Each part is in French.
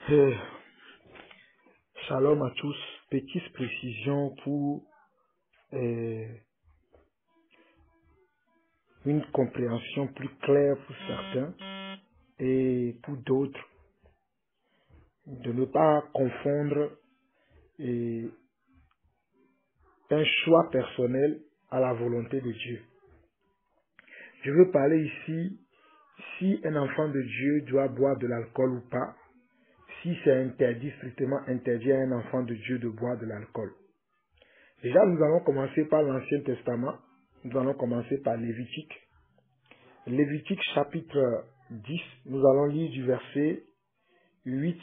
Eh, Shalom à tous. Petite précision pour une compréhension plus claire pour certains et pour d'autres, de ne pas confondre un choix personnel à la volonté de Dieu. Je veux parler ici si un enfant de Dieu doit boire de l'alcool ou pas, si c'est interdit, strictement interdit à un enfant de Dieu de boire de l'alcool. Déjà, nous allons commencer par l'Ancien Testament. Nous allons commencer par Lévitique. Lévitique chapitre 10, nous allons lire du verset 8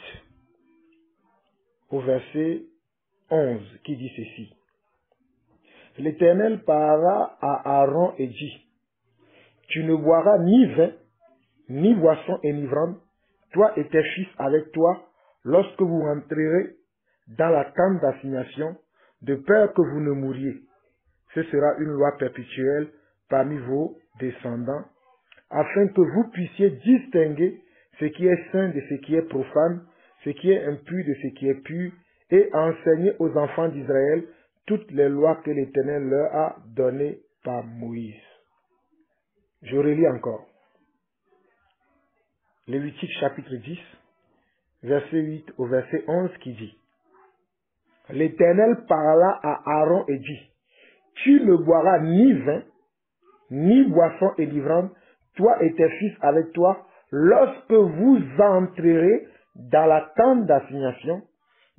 au verset 11 qui dit ceci. L'Éternel parla à Aaron et dit, tu ne boiras ni vin, ni boisson enivrante, toi et tes fils avec toi, lorsque vous rentrerez dans la tente d'assignation, de peur que vous ne mouriez. Ce sera une loi perpétuelle parmi vos descendants, afin que vous puissiez distinguer ce qui est saint de ce qui est profane, ce qui est impur de ce qui est pur, et enseigner aux enfants d'Israël toutes les lois que l'Éternel leur a données par Moïse. Je relis encore. Lévitique chapitre 10, verset 8 au verset 11 qui dit, l'Éternel parla à Aaron et dit, tu ne boiras ni vin, ni boisson enivrante, toi et tes fils avec toi, lorsque vous entrerez dans la tente d'assignation,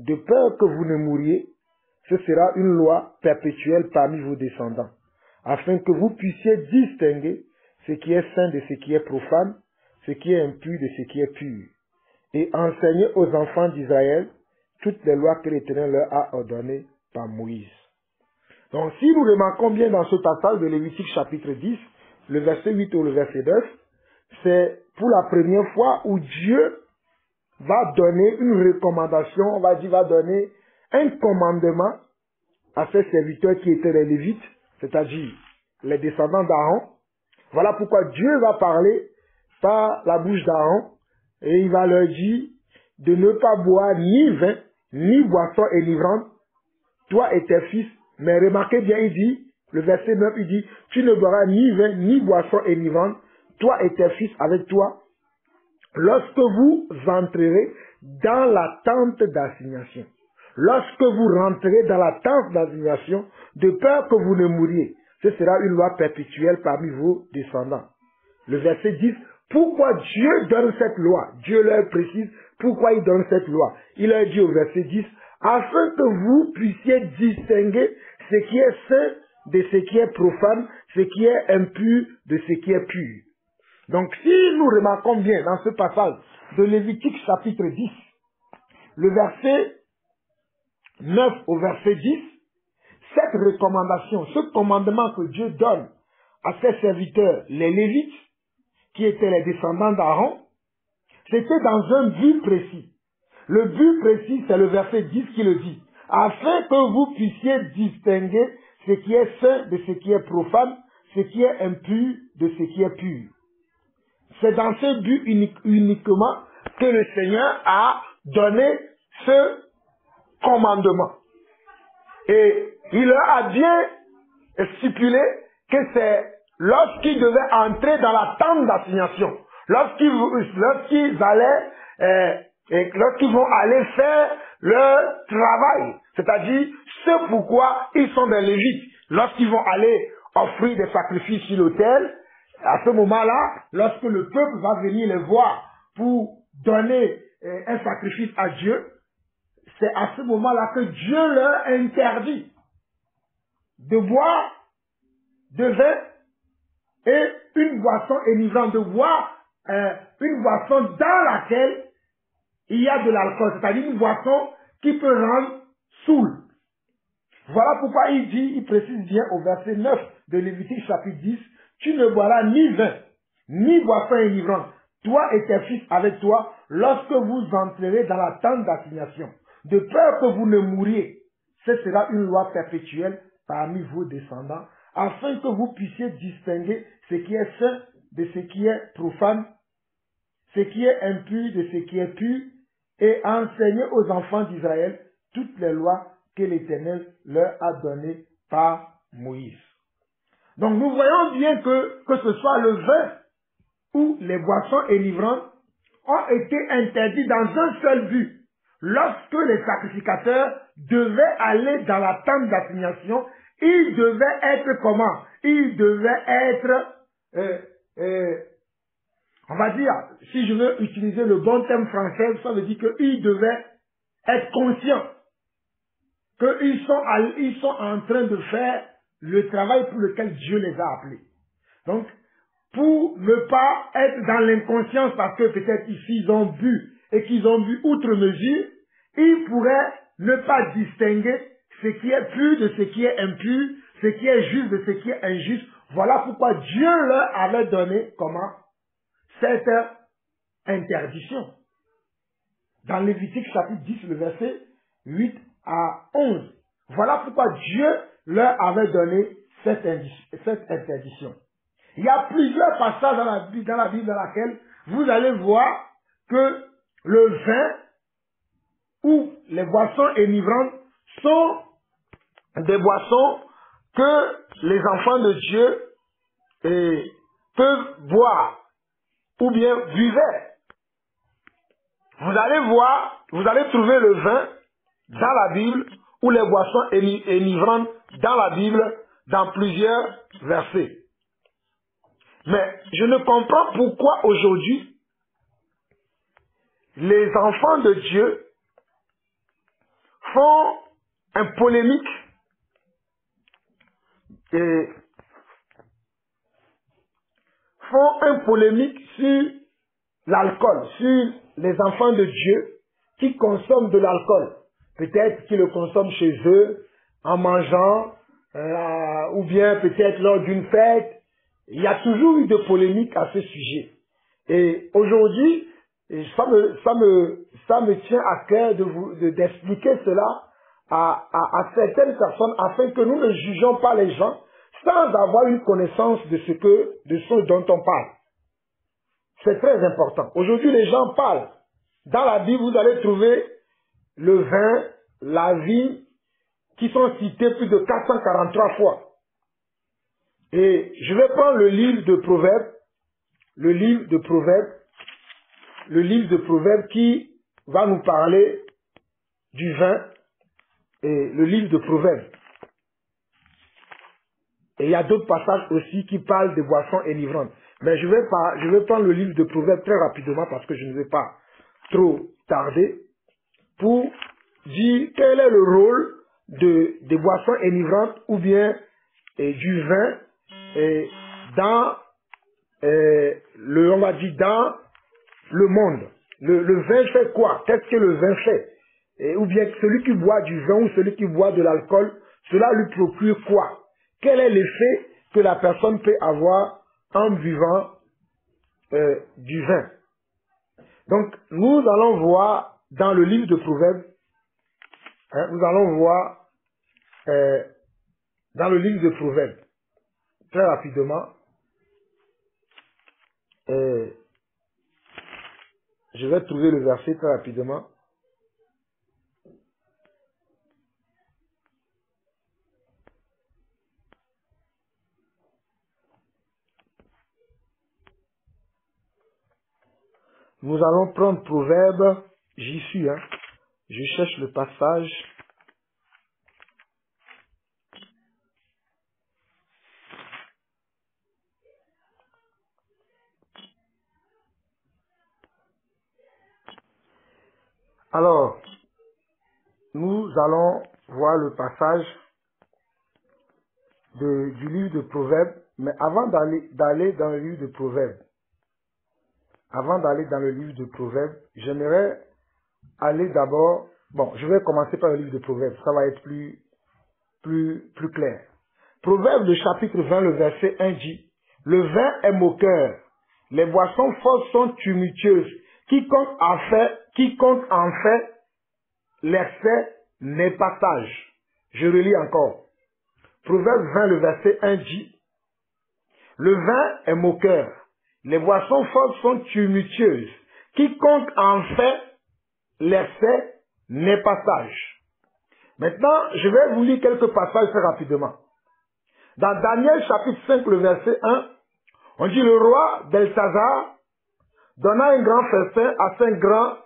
de peur que vous ne mouriez. Ce sera une loi perpétuelle parmi vos descendants, afin que vous puissiez distinguer ce qui est saint de ce qui est profane, ce qui est impur de ce qui est pur, et enseigner aux enfants d'Israël toutes les lois que l'Éternel leur a ordonnées par Moïse. Donc, si nous remarquons bien dans ce passage de Lévitique chapitre 10, le verset 8 ou le verset 9, c'est pour la première fois où Dieu va donner une recommandation, on va dire, va donner un commandement à ses serviteurs qui étaient les Lévites, c'est-à-dire les descendants d'Aaron. Voilà pourquoi Dieu va parler par la bouche d'Aaron et il va leur dire de ne pas boire ni vin, ni boisson enivrante, toi et tes fils. Mais remarquez bien, il dit, le verset 9, il dit, tu ne boiras ni vin, ni boisson enivrante, toi et tes fils avec toi, lorsque vous entrerez dans la tente d'assignation. Lorsque vous rentrez dans la tente d'assignation, de peur que vous ne mouriez. Ce sera une loi perpétuelle parmi vos descendants. Le verset 10, pourquoi Dieu donne cette loi? Dieu leur précise pourquoi il donne cette loi. Il leur dit au verset 10, afin que vous puissiez distinguer ce qui est saint de ce qui est profane, ce qui est impur de ce qui est pur. Donc si nous remarquons bien dans ce passage de Lévitique chapitre 10, le verset 9 au verset 10, cette recommandation, ce commandement que Dieu donne à ses serviteurs, les Lévites, qui étaient les descendants d'Aaron, c'était dans un but précis. Le but précis, c'est le verset 10 qui le dit. Afin que vous puissiez distinguer ce qui est saint de ce qui est profane, ce qui est impur de ce qui est pur. C'est dans ce but uniquement que le Seigneur a donné ce commandement. Et il leur a bien stipulé que c'est lorsqu'ils devaient entrer dans la tente d'assignation, lorsqu'ils vont aller faire leur travail, c'est-à-dire ce pourquoi ils sont des Lévites, lorsqu'ils vont aller offrir des sacrifices sur l'autel, à ce moment-là, lorsque le peuple va venir les voir pour donner un sacrifice à Dieu, c'est à ce moment-là que Dieu leur interdit de boire de vin et une boisson enivrante, de boire une boisson dans laquelle il y a de l'alcool, c'est-à-dire une boisson qui peut rendre saoul. Voilà pourquoi il précise bien au verset 9 de Lévitique chapitre 10, tu ne boiras ni vin, ni boisson enivrante, toi et tes fils avec toi, lorsque vous entrerez dans la tente d'assignation, de peur que vous ne mouriez. Ce sera une loi perpétuelle parmi vos descendants, afin que vous puissiez distinguer ce qui est saint de ce qui est profane, ce qui est impur de ce qui est pur, et enseigner aux enfants d'Israël toutes les lois que l'Éternel leur a données par Moïse. Donc nous voyons bien que ce soit le vin ou les boissons enivrantes ont été interdits dans un seul but. Lorsque les sacrificateurs devaient aller dans la tente d'assignation, ils devaient être comment? Ils devaient être, on va dire, si je veux utiliser le bon terme français, ça veut dire qu'ils devaient être conscients qu'ils sont en train de faire le travail pour lequel Dieu les a appelés. Donc, pour ne pas être dans l'inconscience parce que peut-être ici ils ont bu et qu'ils ont bu outre mesure, ils pourraient ne pas distinguer ce qui est pur de ce qui est impur, ce qui est juste de ce qui est injuste. Voilà pourquoi Dieu leur avait donné comment? Cette interdiction. Dans Lévitique chapitre 10, le verset 8 à 11. Voilà pourquoi Dieu leur avait donné cette interdiction. Il y a plusieurs passages dans la Bible dans laquelle vous allez voir que le vin ou les boissons enivrantes sont des boissons que les enfants de Dieu peuvent boire ou bien buvaient. Vous allez voir, vous allez trouver le vin dans la Bible ou les boissons enivrantes dans la Bible dans plusieurs versets. Mais je ne comprends pourquoi aujourd'hui les enfants de Dieu font un polémique sur l'alcool, sur les enfants de Dieu qui consomment de l'alcool. Peut-être qu'ils le consomment chez eux en mangeant ou bien peut-être lors d'une fête. Il y a toujours eu de polémiques à ce sujet. Et aujourd'hui, ça me tient à cœur d'expliquer cela à certaines personnes afin que nous ne jugeons pas les gens sans avoir une connaissance de ce dont on parle. C'est très important. Aujourd'hui, les gens parlent. Dans la Bible, vous allez trouver le vin, la vigne, qui sont cités plus de 443 fois. Et je vais prendre le livre de Proverbes qui va nous parler du vin, et le livre de Proverbes. Et il y a d'autres passages aussi qui parlent des boissons enivrantes. Mais je vais prendre le livre de Proverbes très rapidement parce que je ne vais pas trop tarder pour dire quel est le rôle des boissons enivrantes ou bien du vin dans dans le monde. Le vin fait quoi? Qu'est-ce que le vin fait? Ou bien celui qui boit du vin ou celui qui boit de l'alcool, cela lui procure quoi? Quel est l'effet que la personne peut avoir en buvant du vin? Donc, nous allons voir dans le livre de Proverbes, nous allons voir dans le livre de Proverbes, très rapidement, je vais trouver le verset très rapidement. Nous allons prendre Proverbe, j'y suis, je cherche le passage. Alors, nous allons voir le passage du livre de Proverbes, mais avant d'aller dans le livre de Proverbes, j'aimerais aller d'abord, je vais commencer par le livre de Proverbes, ça va être plus clair. Proverbes, le chapitre 20, le verset 1 dit, « Le vin est moqueur, les boissons fortes sont tumultueuses, quiconque en fait l'excès n'est pas sage. » Je relis encore. Proverbe 20, le verset 1 dit, « Le vin est moqueur, les boissons fortes sont tumultueuses, quiconque en fait l'excès n'est pas sage. Maintenant, je vais vous lire quelques passages très rapidement. Dans Daniel chapitre 5, le verset 1, on dit le roi Belshazar donna un grand festin à 5 grands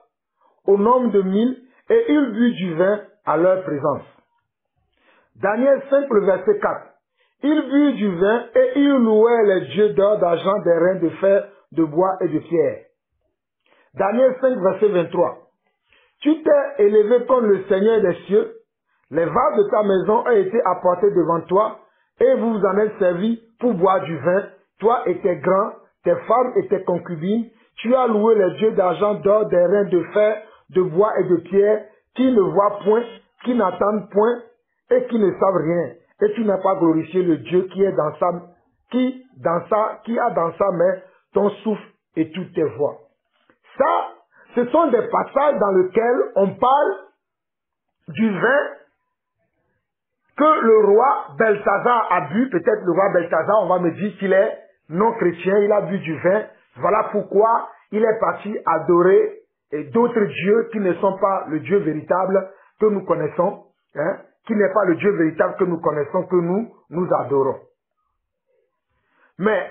au nombre de 1000 et il but du vin à leur présence. Daniel 5, le verset 4. Il but du vin et il louait les dieux d'or, d'argent, d'airain, de fer, de bois et de pierre. Daniel 5, verset 23. Tu t'es élevé comme le Seigneur des cieux, les vases de ta maison ont été apportés devant toi, et vous vous en êtes servi pour boire du vin, toi et tes grands, tes femmes et tes concubines. Tu as loué les dieux d'argent, d'or, d'airain, de fer, de bois et de pierre, qui ne voient point, qui n'entendent point, et qui ne savent rien. Et tu n'as pas glorifié le Dieu qui a dans sa main ton souffle et toutes tes voix. Ça, ce sont des passages dans lesquels on parle du vin que le roi Belshazar a bu. Peut-être le roi Belshazar, on va me dire qu'il est non chrétien, il a bu du vin. Voilà pourquoi il est parti adorer d'autres dieux qui ne sont pas le Dieu véritable que nous connaissons, hein, qui n'est pas le Dieu véritable que nous connaissons, que nous adorons. Mais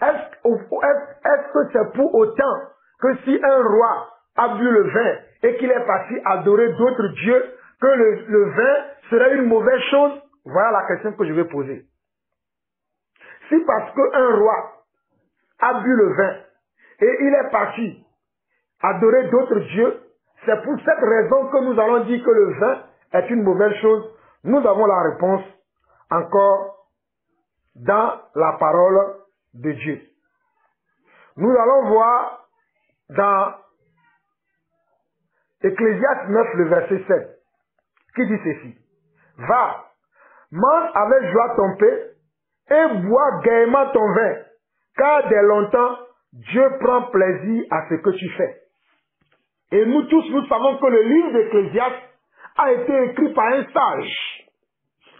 est-ce que c'est pour autant que si un roi a bu le vin et qu'il est parti adorer d'autres dieux, que le vin serait une mauvaise chose? Voilà la question que je vais poser. Si parce qu'un roi a bu le vin et il est parti adorer d'autres dieux, c'est pour cette raison que nous allons dire que le vin est une mauvaise chose. Nous avons la réponse encore dans la parole de Dieu. Nous allons voir dans Ecclésiaste 9, le verset 7, qui dit ceci. Va, mange avec joie ton pain et bois gaiement ton vin, car dès longtemps, Dieu prend plaisir à ce que tu fais. Et nous tous, nous savons que le livre d'Ecclésiaste a été écrit par un sage.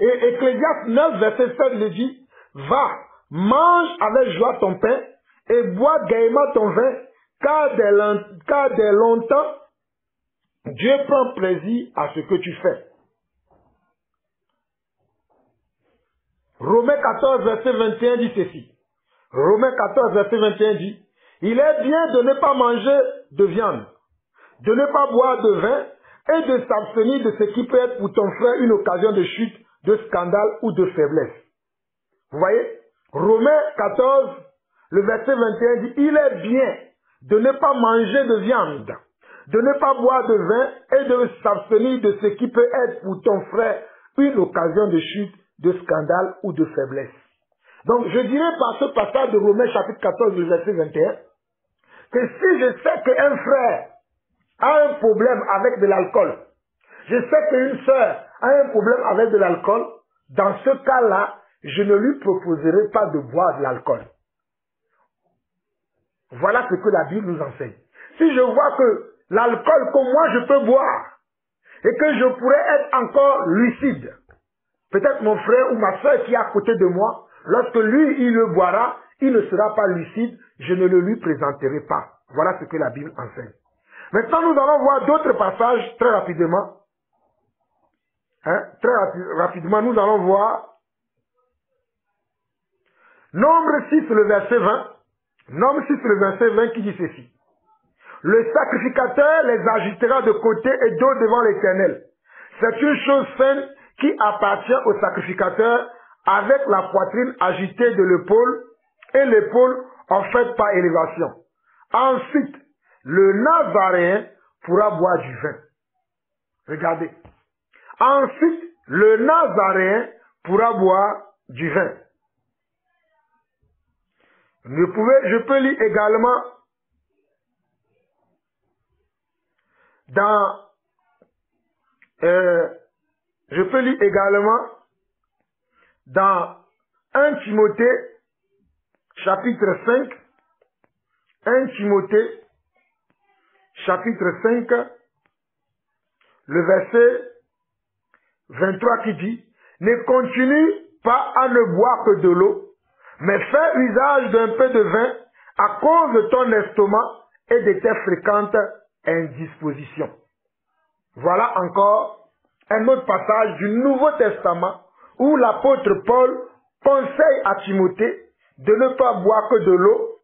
Et Ecclésiaste 9, verset 7 le dit, va, mange avec joie ton pain et bois gaiement ton vin, car dès longtemps, Dieu prend plaisir à ce que tu fais. Romains 14, verset 21 dit ceci. Romains 14, verset 21 dit, il est bien de ne pas manger de viande, de ne pas boire de vin et de s'abstenir de ce qui peut être pour ton frère une occasion de chute, de scandale ou de faiblesse. Vous voyez? Romains 14, le verset 21 dit, il est bien de ne pas manger de viande, de ne pas boire de vin et de s'abstenir de ce qui peut être pour ton frère une occasion de chute, de scandale ou de faiblesse. Donc je dirais par ce passage de Romains chapitre 14, le verset 21, que si je sais qu'un frère a un problème avec de l'alcool, je sais qu'une sœur a un problème avec de l'alcool, dans ce cas-là, je ne lui proposerai pas de boire de l'alcool. Voilà ce que la Bible nous enseigne. Si je vois que l'alcool que moi je peux boire et que je pourrais être encore lucide, peut-être mon frère ou ma soeur qui est à côté de moi, lorsque lui il le boira, il ne sera pas lucide, je ne le lui présenterai pas. Voilà ce que la Bible enseigne. Maintenant nous allons voir d'autres passages très rapidement. Rapidement nous allons voir Nombre 6 le verset 20. Nombre 6 le verset 20 qui dit ceci. Le sacrificateur les agitera de côté et dos devant l'Éternel. C'est une chose saine qui appartient au sacrificateur avec la poitrine agitée de l'épaule et l'épaule en fait par élévation. Ensuite, le Nazaréen pourra boire du vin. Regardez. Ensuite, le Nazaréen pourra boire du vin. Je peux lire également dans je peux lire également dans 1 Timothée chapitre 5, 1 Timothée chapitre 5, le verset 23 qui dit, ne continue pas à ne boire que de l'eau, mais fais usage d'un peu de vin à cause de ton estomac et de tes fréquentes indispositions. Voilà encore un autre passage du Nouveau Testament où l'apôtre Paul conseille à Timothée de ne pas boire que de l'eau,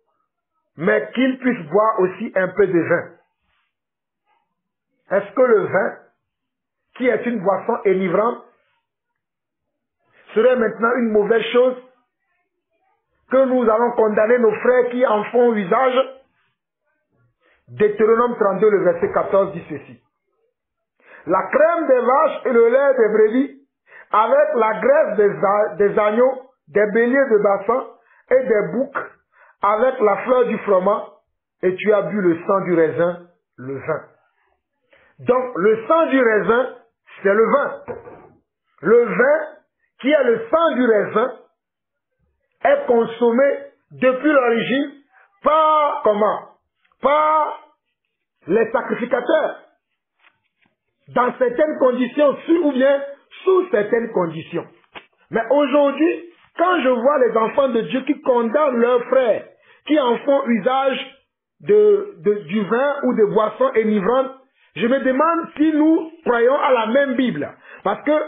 mais qu'il puisse boire aussi un peu de vin. Est-ce que le vin, qui est une boisson enivrante, serait maintenant une mauvaise chose que nous allons condamner nos frères qui en font usage? Deutéronome 32, le verset 14 dit ceci. La crème des vaches et le lait des brebis, avec la graisse des agneaux, des béliers de bassin et des boucs, avec la fleur du froment, et tu as bu le sang du raisin, le vin. Donc, le sang du raisin, c'est le vin. Le vin, qui est le sang du raisin, est consommé depuis l'origine par comment? Par les sacrificateurs. Dans certaines conditions, ou bien sous certaines conditions. Mais aujourd'hui, quand je vois les enfants de Dieu qui condamnent leurs frères, qui en font usage du vin ou de boissons enivrantes, je me demande si nous croyons à la même Bible. Parce que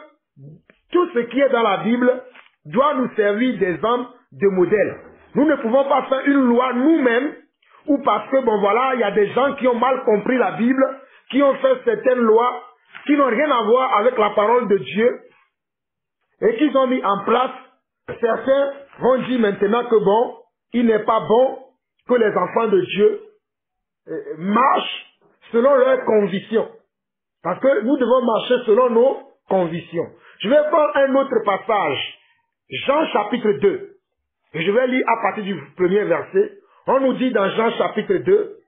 tout ce qui est dans la Bible doit nous servir d'exemple, de modèle. Nous ne pouvons pas faire une loi nous-mêmes, ou parce que, bon voilà, il y a des gens qui ont mal compris la Bible, qui ont fait certaines lois qui n'ont rien à voir avec la parole de Dieu, et qu'ils ont mis en place. Certains vont dire maintenant que bon, il n'est pas bon que les enfants de Dieu marchent selon leurs convictions. Parce que nous devons marcher selon nos convictions. Je vais prendre un autre passage. Jean chapitre 2. Et je vais lire à partir du premier verset. On nous dit dans Jean chapitre 2,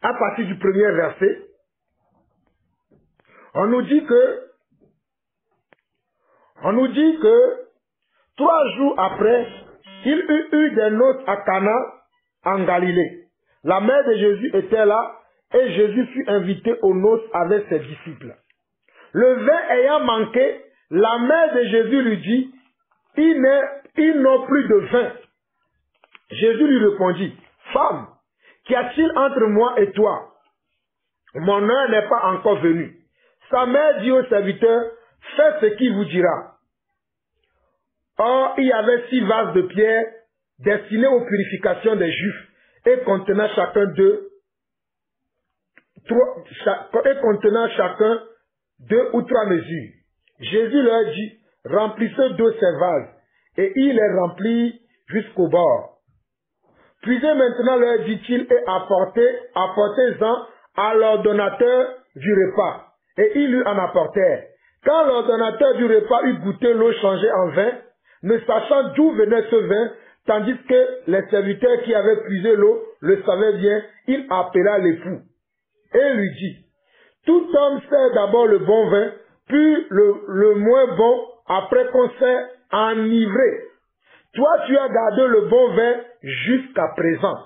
à partir du premier verset, on nous dit que 3 jours après, il eut eu des noces à Cana en Galilée. La mère de Jésus était là et Jésus fut invité aux noces avec ses disciples. Le vin ayant manqué, la mère de Jésus lui dit, ils n'ont plus de vin. Jésus lui répondit, femme, qu'y a-t-il entre moi et toi? Mon heure n'est pas encore venue. Sa mère dit au serviteur, faites ce qu'il vous dira. Or, il y avait 6 vases de pierre destinés aux purifications des Juifs et contenant chacun 2 ou 3 mesures. Jésus leur dit, remplissez d'eau ces vases, et il les remplit jusqu'au bord. Puisez maintenant, leur dit-il, et apportez-en à l'ordonnateur du repas. Et ils lui en apportèrent. Quand l'ordonnateur du repas eut goûté l'eau changée en vin, ne sachant d'où venait ce vin, tandis que les serviteurs qui avaient puisé l'eau le savaient bien, il appela l'époux et lui dit, tout homme sert d'abord le bon vin, puis le moins bon, après qu'on s'est enivré. Toi, tu as gardé le bon vin jusqu'à présent.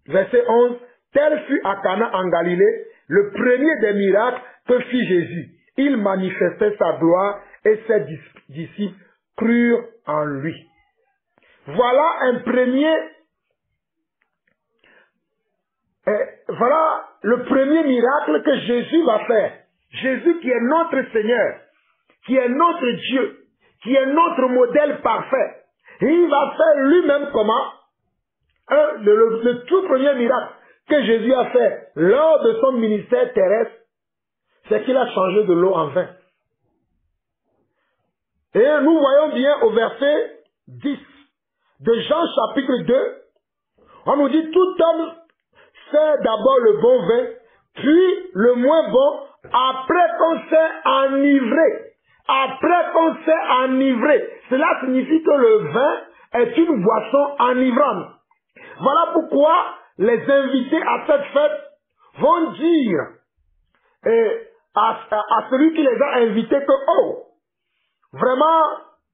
Verset 11. Tel fut à Cana en Galilée le premier des miracles que fit Jésus. Il manifestait sa gloire et ses disciples crurent en lui. Voilà voilà le premier miracle que Jésus va faire. Jésus qui est notre Seigneur, qui est notre Dieu, qui est notre modèle parfait. Il va faire lui-même comment? Le tout premier miracle que Jésus a fait lors de son ministère terrestre, c'est qu'il a changé de l'eau en vin. Et nous voyons bien au verset 10 de Jean chapitre 2, on nous dit tout homme sert d'abord le bon vin, puis le moins bon, après qu'on s'est enivré. Après qu'on s'est enivré. Cela signifie que le vin est une boisson enivrante. Voilà pourquoi les invités à cette fête vont dire à celui qui les a invités que, oh, vraiment,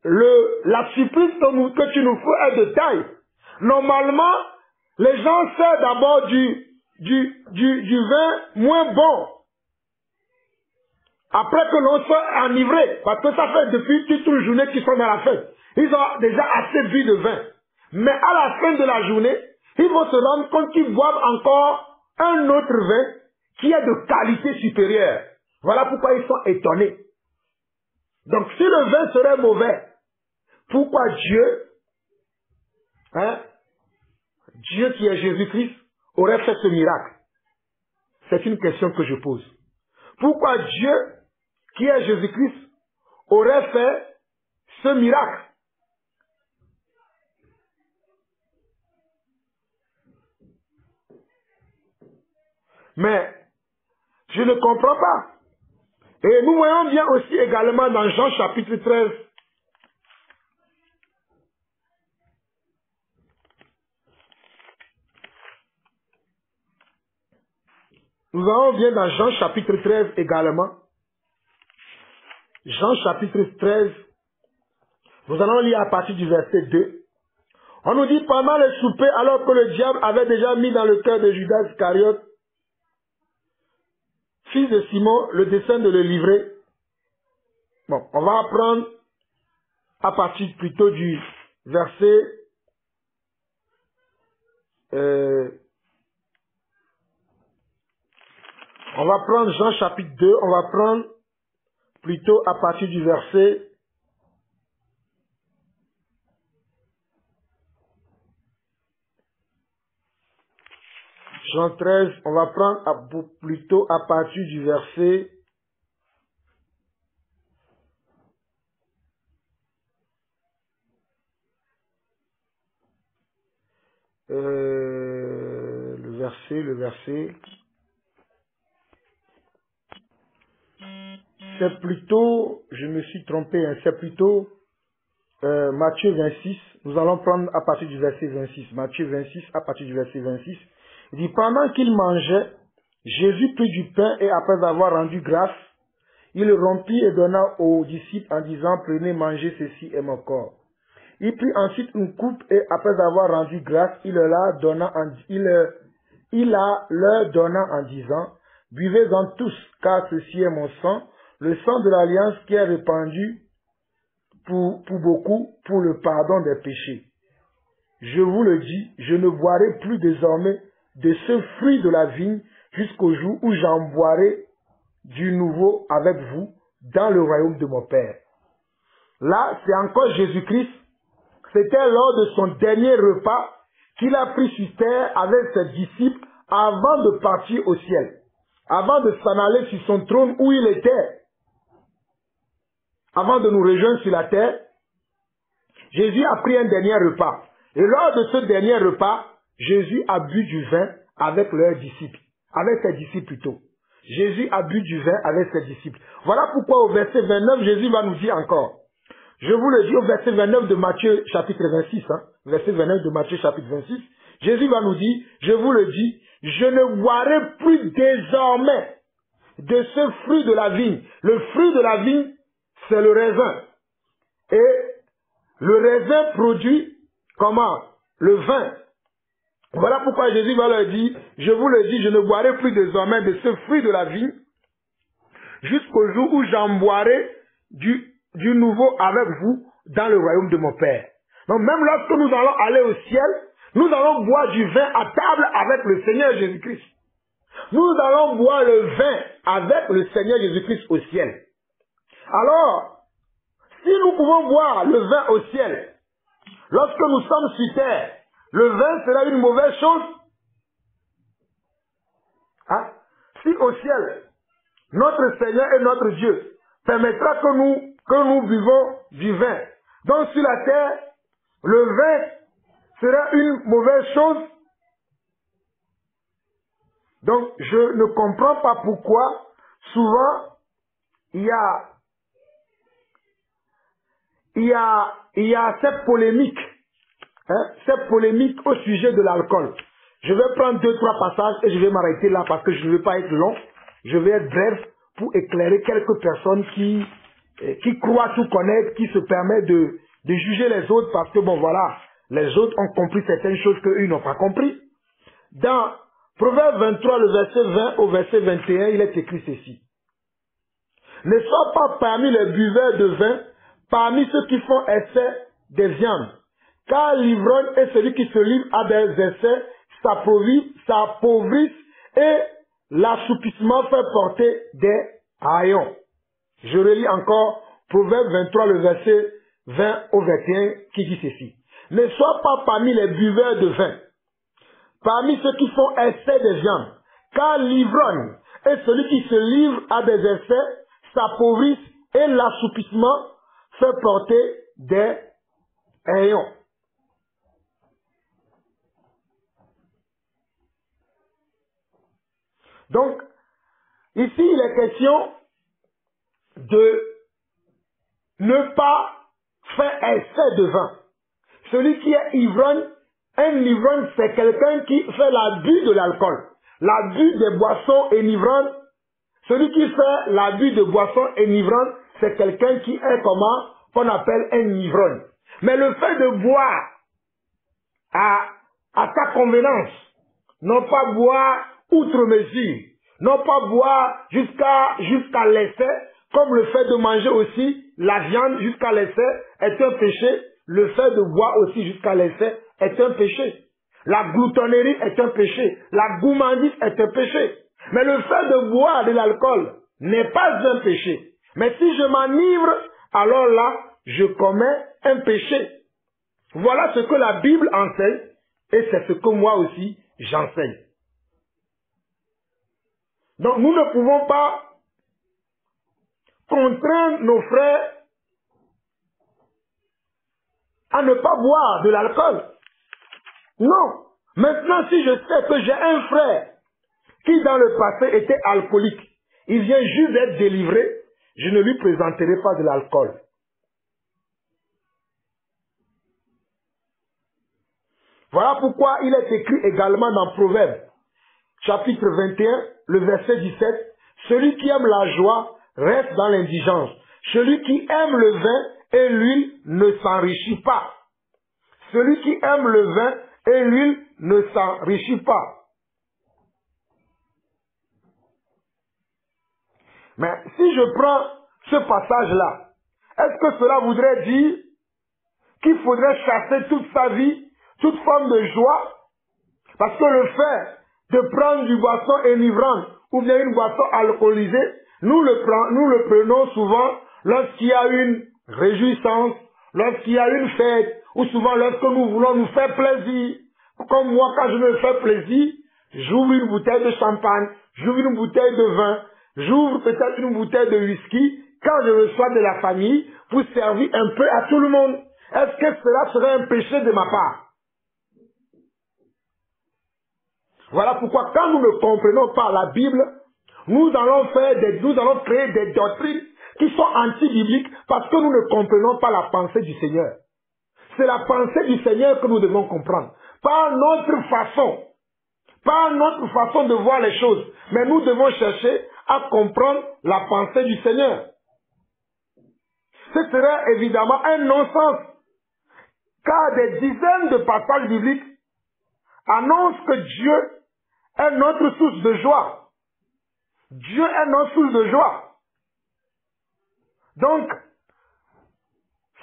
la surprise que tu nous fais est de taille. Normalement, les gens servent d'abord du vin moins bon. Après que l'on soit enivré, parce que ça fait depuis toute une journée qu'ils sont dans la fête. Ils ont déjà assez bu de vin. Mais à la fin de la journée, ils vont se rendre compte qu'ils boivent encore un autre vin qui est de qualité supérieure. Voilà pourquoi ils sont étonnés. Donc si le vin serait mauvais, pourquoi Dieu, Dieu qui est Jésus-Christ, aurait fait ce miracle? C'est une question que je pose. Pourquoi Dieu, qui est Jésus-Christ, aurait fait ce miracle? Mais je ne comprends pas. Et nous voyons bien aussi également dans Jean chapitre 13. Nous voyons bien dans Jean chapitre 13 également. Jean chapitre 13. Nous allons lire à partir du verset 2. On nous dit pendant le souper, alors que le diable avait déjà mis dans le cœur de Judas Iscariote, fils de Simon, le dessein de le livrer. Bon, on va apprendre à partir plutôt du verset on va prendre Jean chapitre 2, on va prendre plutôt à partir du verset Jean 13, on va prendre plutôt à partir du verset le verset c'est plutôt, je me suis trompé, hein, c'est plutôt Matthieu 26, nous allons prendre à partir du verset 26, Matthieu 26 à partir du verset 26. Il dit, pendant qu'il mangeait, Jésus prit du pain et après avoir rendu grâce, il le rompit et donna aux disciples en disant, prenez, mangez, ceci est mon corps. Il prit ensuite une coupe et après avoir rendu grâce, il la donna leur donna en disant, buvez-en tous, car ceci est mon sang, le sang de l'alliance qui est répandu pour beaucoup pour le pardon des péchés. Je vous le dis, je ne boirai plus désormais de ce fruit de la vigne jusqu'au jour où j'en boirai du nouveau avec vous dans le royaume de mon Père. Là, c'est encore Jésus-Christ. C'était lors de son dernier repas qu'il a pris sur terre avec ses disciples avant de partir au ciel. Avant de s'en aller sur son trône où il était. Avant de nous rejoindre sur la terre, Jésus a pris un dernier repas. Et lors de ce dernier repas, Jésus a bu du vin avec leurs disciples. Avec ses disciples plutôt. Jésus a bu du vin avec ses disciples. Voilà pourquoi au verset 29, Jésus va nous dire encore. Je vous le dis au verset 29 de Matthieu chapitre 26. Verset 29 de Matthieu chapitre 26. Jésus va nous dire, je vous le dis, je ne boirai plus désormais de ce fruit de la vigne. Le fruit de la vigne, c'est le raisin. Et le raisin produit comment? Le vin. Voilà pourquoi Jésus va leur dire, je vous le dis, je ne boirai plus désormais de ce fruit de la vigne jusqu'au jour où j'en boirai du nouveau avec vous dans le royaume de mon Père. Donc même lorsque nous allons aller au ciel, nous allons boire du vin à table avec le Seigneur Jésus-Christ. Nous allons boire le vin avec le Seigneur Jésus-Christ au ciel. Alors, si nous pouvons boire le vin au ciel, lorsque nous sommes sur terre, le vin sera une mauvaise chose. Si au ciel, notre Seigneur et notre Dieu permettra que nous buvons du vin, donc sur la terre, le vin sera une mauvaise chose. Donc, je ne comprends pas pourquoi souvent il y a cette polémique au sujet de l'alcool. Je vais prendre 2-3 passages et je vais m'arrêter là parce que je ne veux pas être long. Je vais être bref pour éclairer quelques personnes qui croient tout connaître, qui se permettent de juger les autres parce que bon voilà, les autres ont compris certaines choses qu'eux n'ont pas compris. Dans Proverbe 23, le verset 20 au verset 21, il est écrit ceci. Ne sois pas parmi les buveurs de vin, parmi ceux qui font essai des viandes. Car l'ivrogne et celui qui se livre à des essais s'appauvrissent et l'assoupissement fait porter des haillons. Je relis encore Proverbe 23, le verset 20 au 21, qui dit ceci. Ne sois pas parmi les buveurs de vin, parmi ceux qui font excès de viande, car l'ivrogne et celui qui se livre à des excès s'appauvrissent et l'assoupissement fait porter des haillons. Donc, ici, il est question de ne pas faire excès de vin. Celui qui est ivrogne, un ivrogne, c'est quelqu'un qui fait l'abus de l'alcool, l'abus des boissons enivrantes. Celui qui fait l'abus de boissons enivrantes, c'est quelqu'un qui est comment qu'on appelle un ivrogne. Mais le fait de boire à ta convenance, non pas boire outre mesure, non pas boire jusqu'à l'excès, comme le fait de manger aussi la viande jusqu'à l'excès est un péché, le fait de boire aussi jusqu'à l'excès est un péché. La gloutonnerie est un péché, la gourmandise est un péché. Mais le fait de boire de l'alcool n'est pas un péché. Mais si je m'enivre, alors là, je commets un péché. Voilà ce que la Bible enseigne et c'est ce que moi aussi j'enseigne. Donc nous ne pouvons pas contraindre nos frères à ne pas boire de l'alcool. Non. Maintenant, si je sais que j'ai un frère qui dans le passé était alcoolique, il vient juste d'être délivré, je ne lui présenterai pas de l'alcool. Voilà pourquoi il est écrit également dans Proverbe, chapitre 21, le verset 17, « Celui qui aime la joie reste dans l'indigence. Celui qui aime le vin et l'huile ne s'enrichit pas. » Celui qui aime le vin et l'huile ne s'enrichit pas. Mais si je prends ce passage-là, est-ce que cela voudrait dire qu'il faudrait chasser toute sa vie, toute forme de joie? Parce que le fait de prendre du boisson enivrante ou bien une boisson alcoolisée, nous le prenons souvent lorsqu'il y a une réjouissance, lorsqu'il y a une fête, ou souvent lorsque nous voulons nous faire plaisir. Comme moi, quand je me fais plaisir, j'ouvre une bouteille de champagne, j'ouvre une bouteille de vin, j'ouvre peut-être une bouteille de whisky, quand je reçois de la famille, pour servir un peu à tout le monde. Est-ce que cela serait un péché de ma part? Voilà pourquoi quand nous ne comprenons pas la Bible, nous allons créer des doctrines qui sont anti-bibliques parce que nous ne comprenons pas la pensée du Seigneur. C'est la pensée du Seigneur que nous devons comprendre. Pas notre façon de voir les choses, mais nous devons chercher à comprendre la pensée du Seigneur. Ce serait évidemment un non-sens, car des dizaines de passages bibliques annoncent que Dieu est notre source de joie. Dieu est notre source de joie. Donc,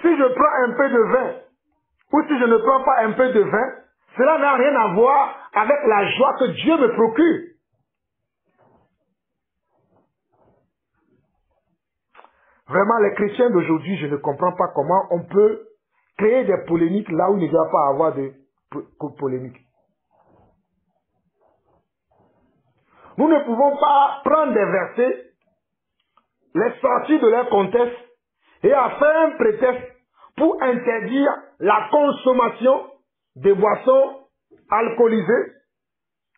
si je prends un peu de vin, ou si je ne prends pas un peu de vin, cela n'a rien à voir avec la joie que Dieu me procure. Vraiment, les chrétiens d'aujourd'hui, je ne comprends pas comment on peut créer des polémiques là où il ne doit pas avoir de polémiques. Nous ne pouvons pas prendre des versets, les sortir de leur contexte et à faire un prétexte pour interdire la consommation des boissons alcoolisées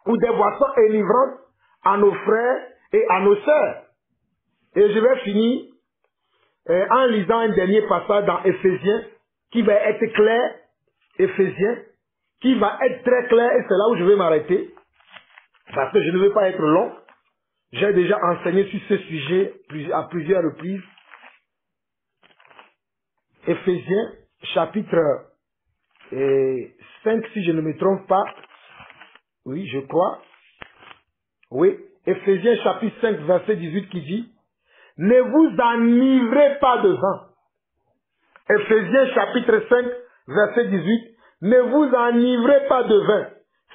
ou des boissons enivrantes à nos frères et à nos sœurs. Et je vais finir en lisant un dernier passage dans Éphésiens qui va être clair, Éphésiens, qui va être très clair et c'est là où je vais m'arrêter. Parce que je ne veux pas être long. J'ai déjà enseigné sur ce sujet à plusieurs reprises. Éphésiens, chapitre 5, si je ne me trompe pas. Oui, je crois. Oui, Éphésiens, chapitre 5, verset 18 qui dit « Ne vous enivrez pas de vin. » Éphésiens, chapitre 5, verset 18 « Ne vous enivrez pas de vin.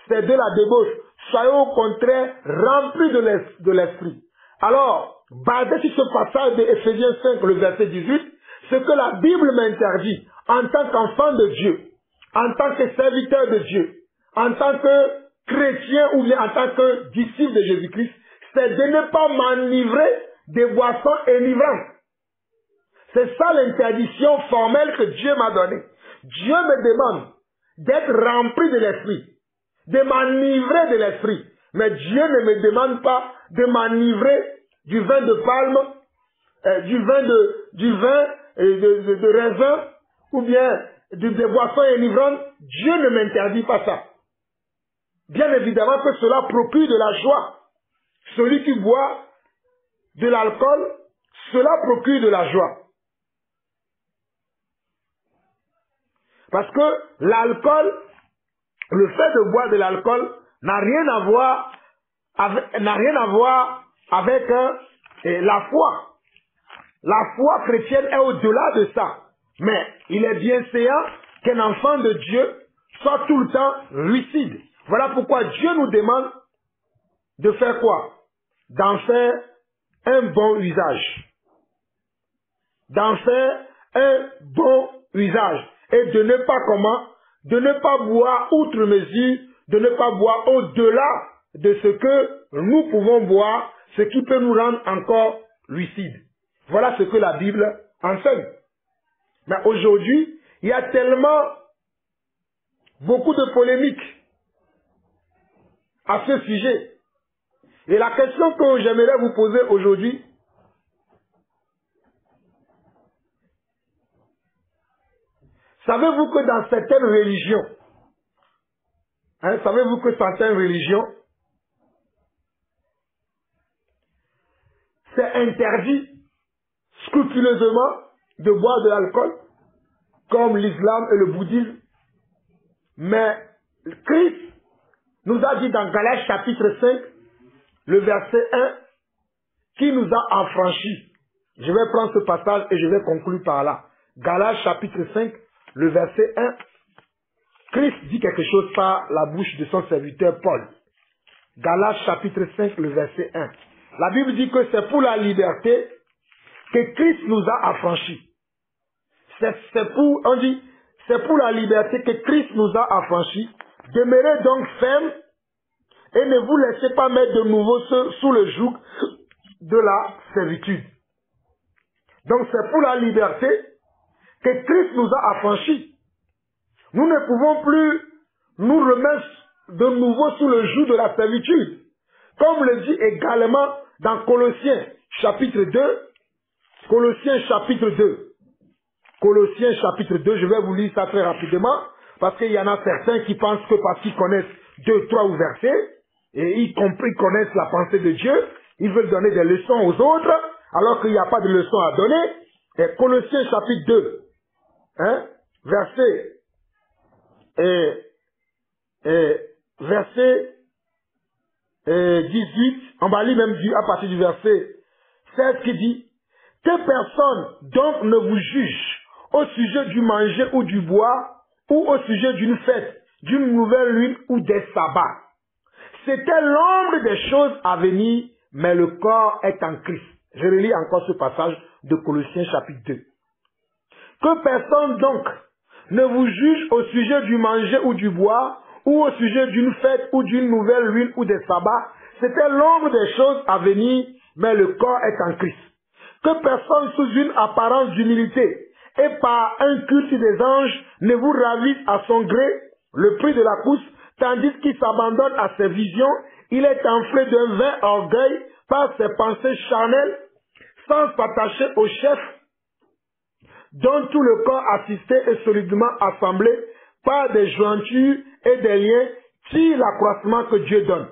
C'est de la débauche. soyez au contraire remplis de l'esprit. Alors, basé sur ce passage de Éphésiens 5, le verset 18, ce que la Bible m'interdit en tant qu'enfant de Dieu, en tant que serviteur de Dieu, en tant que chrétien ou bien en tant que disciple de Jésus-Christ, c'est de ne pas m'enivrer des boissons enivrantes. C'est ça l'interdiction formelle que Dieu m'a donnée. Dieu me demande d'être rempli de l'esprit, de m'enivrer de l'esprit. Mais Dieu ne me demande pas de m'enivrer du vin de palme, du vin de raisin, ou bien des boissons enivrantes. Dieu ne m'interdit pas ça. Bien évidemment que cela procure de la joie. Celui qui boit de l'alcool, cela procure de la joie. Parce que l'alcool, le fait de boire de l'alcool n'a rien à voir avec la foi. La foi chrétienne est au-delà de ça. Mais il est bien séant qu'un enfant de Dieu soit tout le temps lucide. Voilà pourquoi Dieu nous demande de faire quoi? D'en faire un bon usage. D'en faire un bon usage. Et de ne pas comment? De ne pas boire outre mesure, de ne pas boire au-delà de ce que nous pouvons boire, ce qui peut nous rendre encore lucides. Voilà ce que la Bible enseigne. Mais aujourd'hui, il y a tellement beaucoup de polémiques à ce sujet. Et la question que j'aimerais vous poser aujourd'hui, savez-vous que dans certaines religions, savez-vous que certaines religions, c'est interdit scrupuleusement de boire de l'alcool, comme l'islam et le bouddhisme. Mais Christ nous a dit dans Galates chapitre 5, le verset 1, qui nous a affranchis. Je vais prendre ce passage et je vais conclure par là. Galates chapitre 5, le verset 1. Christ dit quelque chose par la bouche de son serviteur Paul. Galates chapitre 5, le verset 1. La Bible dit que c'est pour la liberté que Christ nous a affranchis. C'est pour la liberté que Christ nous a affranchis. Demeurez donc fermes et ne vous laissez pas mettre de nouveau sous le joug de la servitude. Donc c'est pour la liberté que Christ nous a affranchis. Nous ne pouvons plus nous remettre de nouveau sous le joug de la servitude. Comme le dit également dans Colossiens chapitre 2. Colossiens chapitre 2. Colossiens chapitre 2, je vais vous lire ça très rapidement, parce qu'il y en a certains qui pensent que parce qu'ils connaissent 2, 3 versets, et ils connaissent la pensée de Dieu, ils veulent donner des leçons aux autres, alors qu'il n'y a pas de leçons à donner. Et Colossiens chapitre 2, verset 18, on va lire même à partir du verset 16 qui dit: que personne donc ne vous juge au sujet du manger ou du boire, ou au sujet d'une fête, d'une nouvelle lune ou des sabbats. C'était l'ombre des choses à venir, mais le corps est en Christ. Je relis encore ce passage de Colossiens chapitre 2. Que personne donc ne vous juge au sujet du manger ou du boire, ou au sujet d'une fête ou d'une nouvelle lune ou des sabbats. C'était l'ombre des choses à venir, mais le corps est en Christ. Que personne sous une apparence d'humilité et par un culte des anges ne vous ravisse à son gré le prix de la course, tandis qu'il s'abandonne à ses visions, il est enflé d'un vain orgueil par ses pensées charnelles, sans s'attacher au chef, dont tout le corps assisté et solidement assemblé par des jointures et des liens tire l'accroissement que Dieu donne.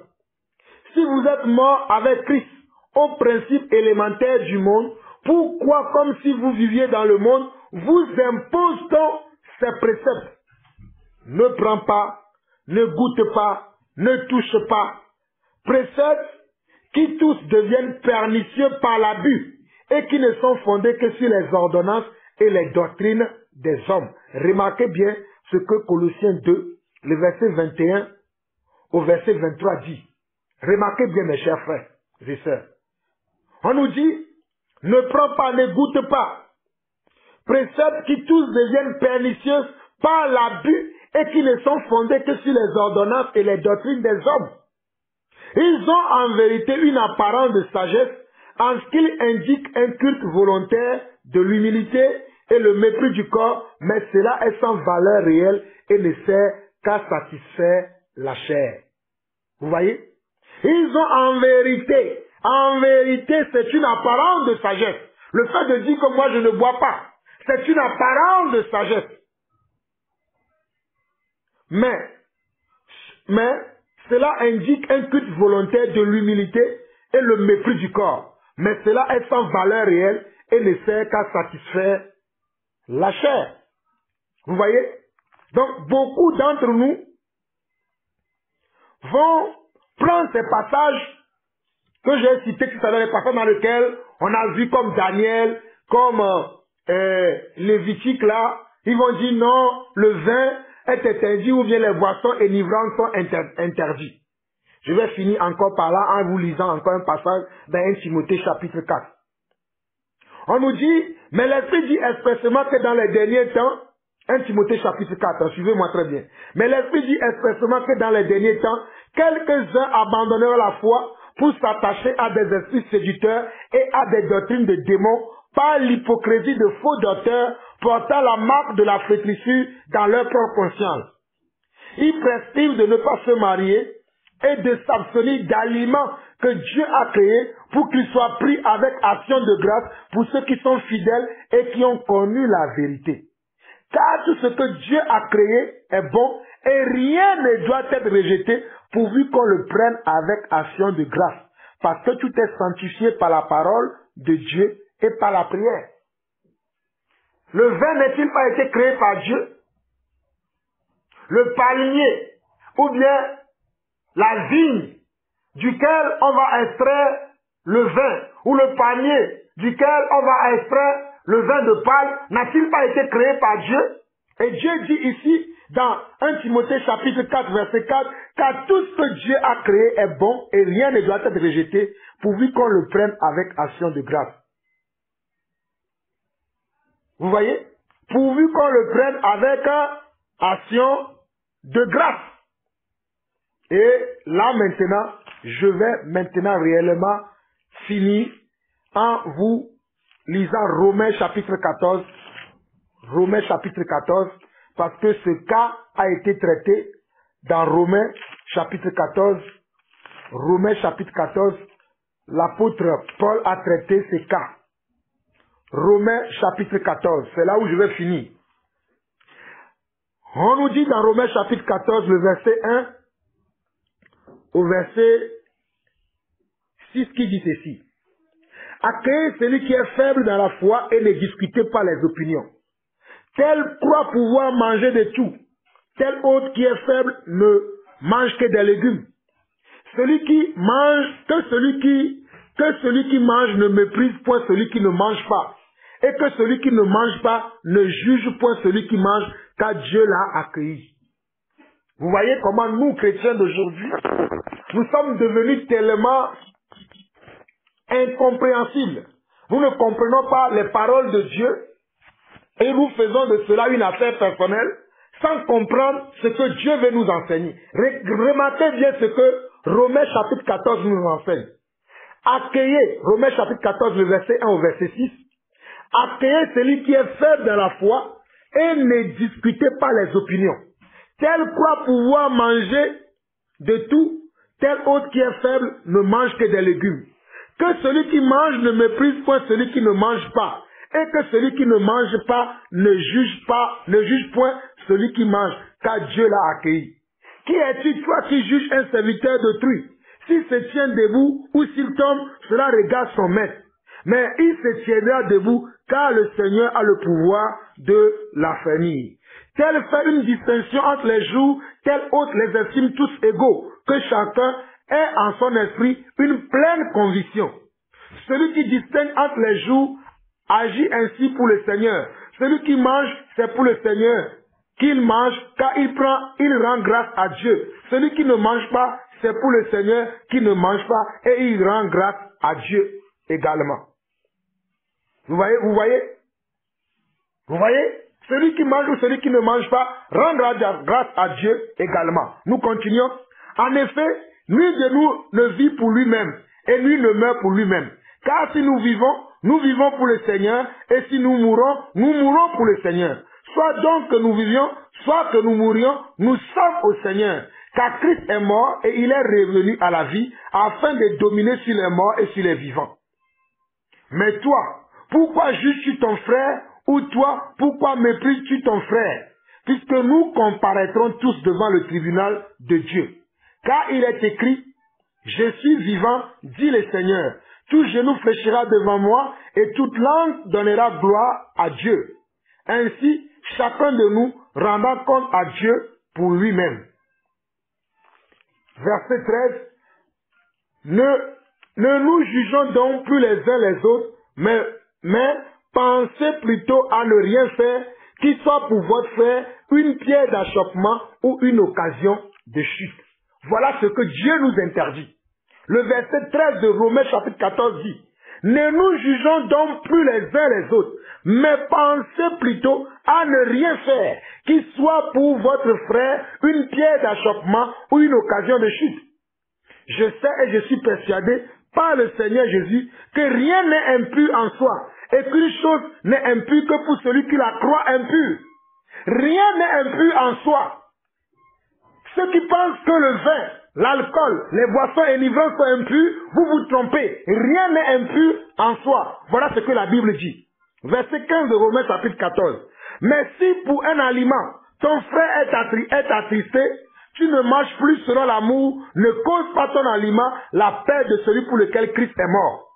Si vous êtes mort avec Christ aux principes élémentaires du monde, pourquoi, comme si vous viviez dans le monde, vous impose-t-on ces préceptes? Ne prends pas, ne goûte pas, ne touche pas. Préceptes qui tous deviennent pernicieux par l'abus et qui ne sont fondés que sur les ordonnances et les doctrines des hommes. Remarquez bien ce que Colossiens 2, le verset 21, au verset 23 dit, remarquez bien mes chers frères et sœurs, on nous dit, ne prends pas, ne goûte pas, préceptes qui tous deviennent pernicieux par l'abus et qui ne sont fondés que sur les ordonnances et les doctrines des hommes. Ils ont en vérité une apparence de sagesse en ce qu'ils indiquent un culte volontaire de l'humilité et le mépris du corps, mais cela est sans valeur réelle et ne sert qu'à satisfaire la chair. Vous voyez? Ils ont en vérité, c'est une apparence de sagesse. Le fait de dire que moi je ne bois pas, c'est une apparence de sagesse. Mais cela indique un culte volontaire de l'humilité et le mépris du corps. Mais cela est sans valeur réelle et ne sert qu'à satisfaire la chair. Vous voyez? Donc, beaucoup d'entre nous vont prendre ces passages que j'ai cités, qui sont les passages dans lesquels on a vu comme Daniel, comme Lévitique là, ils vont dire non, le vin est interdit ou bien les boissons énivrantes sont interdites. Je vais finir encore par là en vous lisant encore un passage dans 1 Timothée chapitre 4. On nous dit, mais l'Esprit dit expressément que dans les derniers temps, 1 Timothée chapitre 4, suivez-moi très bien. Mais l'Esprit dit expressément que dans les derniers temps, quelques-uns abandonneront la foi pour s'attacher à des esprits séducteurs et à des doctrines de démons par l'hypocrisie de faux docteurs portant la marque de la flétrissure dans leur propre conscience. Ils prescrivent de ne pas se marier et de s'abstenir d'aliments que Dieu a créés pour qu'ils soient pris avec action de grâce pour ceux qui sont fidèles et qui ont connu la vérité. Car tout ce que Dieu a créé est bon et rien ne doit être rejeté pourvu qu'on le prenne avec action de grâce. Parce que tout est sanctifié par la parole de Dieu et par la prière. Le vin n'a-t-il pas été créé par Dieu? Le palmier ou bien la vigne duquel on va extraire le vin, ou le panier duquel on va extraire le vin de palme, n'a-t-il pas été créé par Dieu? Et Dieu dit ici, dans 1 Timothée chapitre 4, verset 4, car tout ce que Dieu a créé est bon et rien ne doit être rejeté, pourvu qu'on le prenne avec action de grâce. Vous voyez? Pourvu qu'on le prenne avec action de grâce. Et là maintenant, je vais maintenant réellement finir en vous lisant Romains chapitre 14. Romains chapitre 14, parce que ce cas a été traité dans Romains chapitre 14. Romains chapitre 14, l'apôtre Paul a traité ce cas. Romains chapitre 14, c'est là où je vais finir. On nous dit dans Romains chapitre 14, le verset 1 au verset 6 qui dit ceci. Accueillez celui qui est faible dans la foi et ne discutez pas les opinions. Tel croit pouvoir manger de tout. Tel autre qui est faible ne mange que des légumes. Celui qui mange, que celui qui mange ne méprise point celui qui ne mange pas. Et que celui qui ne mange pas ne juge point celui qui mange, car Dieu l'a accueilli. Vous voyez comment nous, chrétiens d'aujourd'hui, nous sommes devenus tellement incompréhensibles. Nous ne comprenons pas les paroles de Dieu et nous faisons de cela une affaire personnelle sans comprendre ce que Dieu veut nous enseigner. Remarquez bien ce que Romains chapitre 14 nous enseigne. Accueillez, Romains chapitre 14, le verset 1 au verset 6. Accueillez celui qui est faible dans la foi et ne discutez pas les opinions. Tel croit pouvoir manger de tout, tel autre qui est faible ne mange que des légumes. Que celui qui mange ne méprise point celui qui ne mange pas, et que celui qui ne mange pas, ne juge point celui qui mange, car Dieu l'a accueilli. Qui es-tu, toi, qui juges un serviteur d'autrui? S'il se tient debout ou s'il tombe, cela regarde son maître. Mais il se tiendra debout, car le Seigneur a le pouvoir de l'affermir. Tel fait une distinction entre les jours, tel autre les estime tous égaux, que chacun ait en son esprit une pleine conviction. Celui qui distingue entre les jours agit ainsi pour le Seigneur. Celui qui mange, c'est pour le Seigneur. qu'il mange, car il rend grâce à Dieu. Celui qui ne mange pas, c'est pour le Seigneur qui ne mange pas, et il rend grâce à Dieu également. Vous voyez? Celui qui mange ou celui qui ne mange pas, rend grâce à Dieu également. Nous continuons. En effet, nul de nous ne vit pour lui-même, et nul ne meurt pour lui-même. Car si nous vivons pour le Seigneur, et si nous mourons pour le Seigneur. Soit donc que nous vivions, soit que nous mourions, nous sommes au Seigneur. Car Christ est mort et il est revenu à la vie, afin de dominer sur les morts et sur les vivants. Mais toi, pourquoi juges-tu ton frère, ou toi, pourquoi méprises-tu ton frère? Puisque nous comparaîtrons tous devant le tribunal de Dieu. Car il est écrit, je suis vivant, dit le Seigneur. Tout genou fléchira devant moi, et toute langue donnera gloire à Dieu. Ainsi, chacun de nous rendra compte à Dieu pour lui-même. Verset 13. Ne nous jugeons donc plus les uns les autres, mais pensez plutôt à ne rien faire qui soit pour votre frère une pierre d'achoppement ou une occasion de chute. Voilà ce que Dieu nous interdit. Le verset 13 de Romains chapitre 14 dit, ne nous jugeons donc plus les uns les autres, mais pensez plutôt à ne rien faire qui soit pour votre frère une pierre d'achoppement ou une occasion de chute. Je sais et je suis persuadé par le Seigneur Jésus que rien n'est impur en soi et qu'une chose n'est impure que pour celui qui la croit impure. Rien n'est impur en soi. Ceux qui pensent que le vin, l'alcool, les boissons enivrants sont impurs, vous vous trompez. Rien n'est impur en soi. Voilà ce que la Bible dit. Verset 15 de Romains chapitre 14. Mais si pour un aliment, ton frère est attristé, tu ne manges plus selon l'amour, ne cause pas ton aliment la paix de celui pour lequel Christ est mort.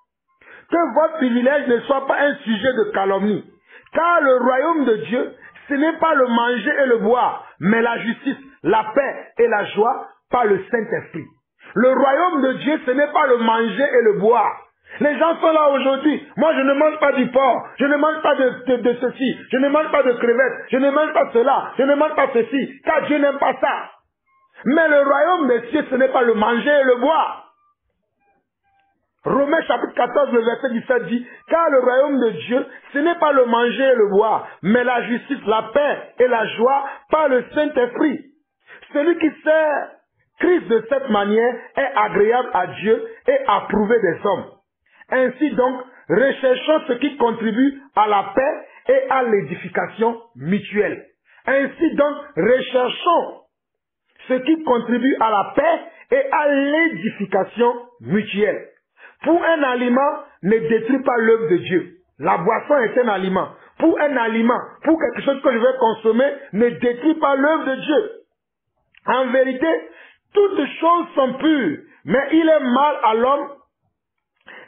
Que votre privilège ne soit pas un sujet de calomnie. Car le royaume de Dieu, ce n'est pas le manger et le boire, mais la justice, la paix et la joie par le Saint-Esprit. Le royaume de Dieu, ce n'est pas le manger et le boire. Les gens sont là aujourd'hui. Moi, je ne mange pas du porc. Je ne mange pas de ceci. Je ne mange pas de crevettes. Je ne mange pas cela. Je ne mange pas ceci. Car Dieu n'aime pas ça. Mais le royaume des cieux, ce n'est pas le manger et le boire. Romains chapitre 14, le verset 17 dit, car le royaume de Dieu, ce n'est pas le manger et le boire, mais la justice, la paix et la joie par le Saint-Esprit. Celui qui sert Christ de cette manière est agréable à Dieu et approuvé des hommes. Ainsi donc, recherchons ce qui contribue à la paix et à l'édification mutuelle. Ainsi donc, recherchons ce qui contribue à la paix et à l'édification mutuelle. Pour un aliment, ne détruis pas l'œuvre de Dieu. La boisson est un aliment. Pour un aliment, pour quelque chose que je vais consommer, ne détruis pas l'œuvre de Dieu. En vérité, toutes choses sont pures, mais il est mal à l'homme,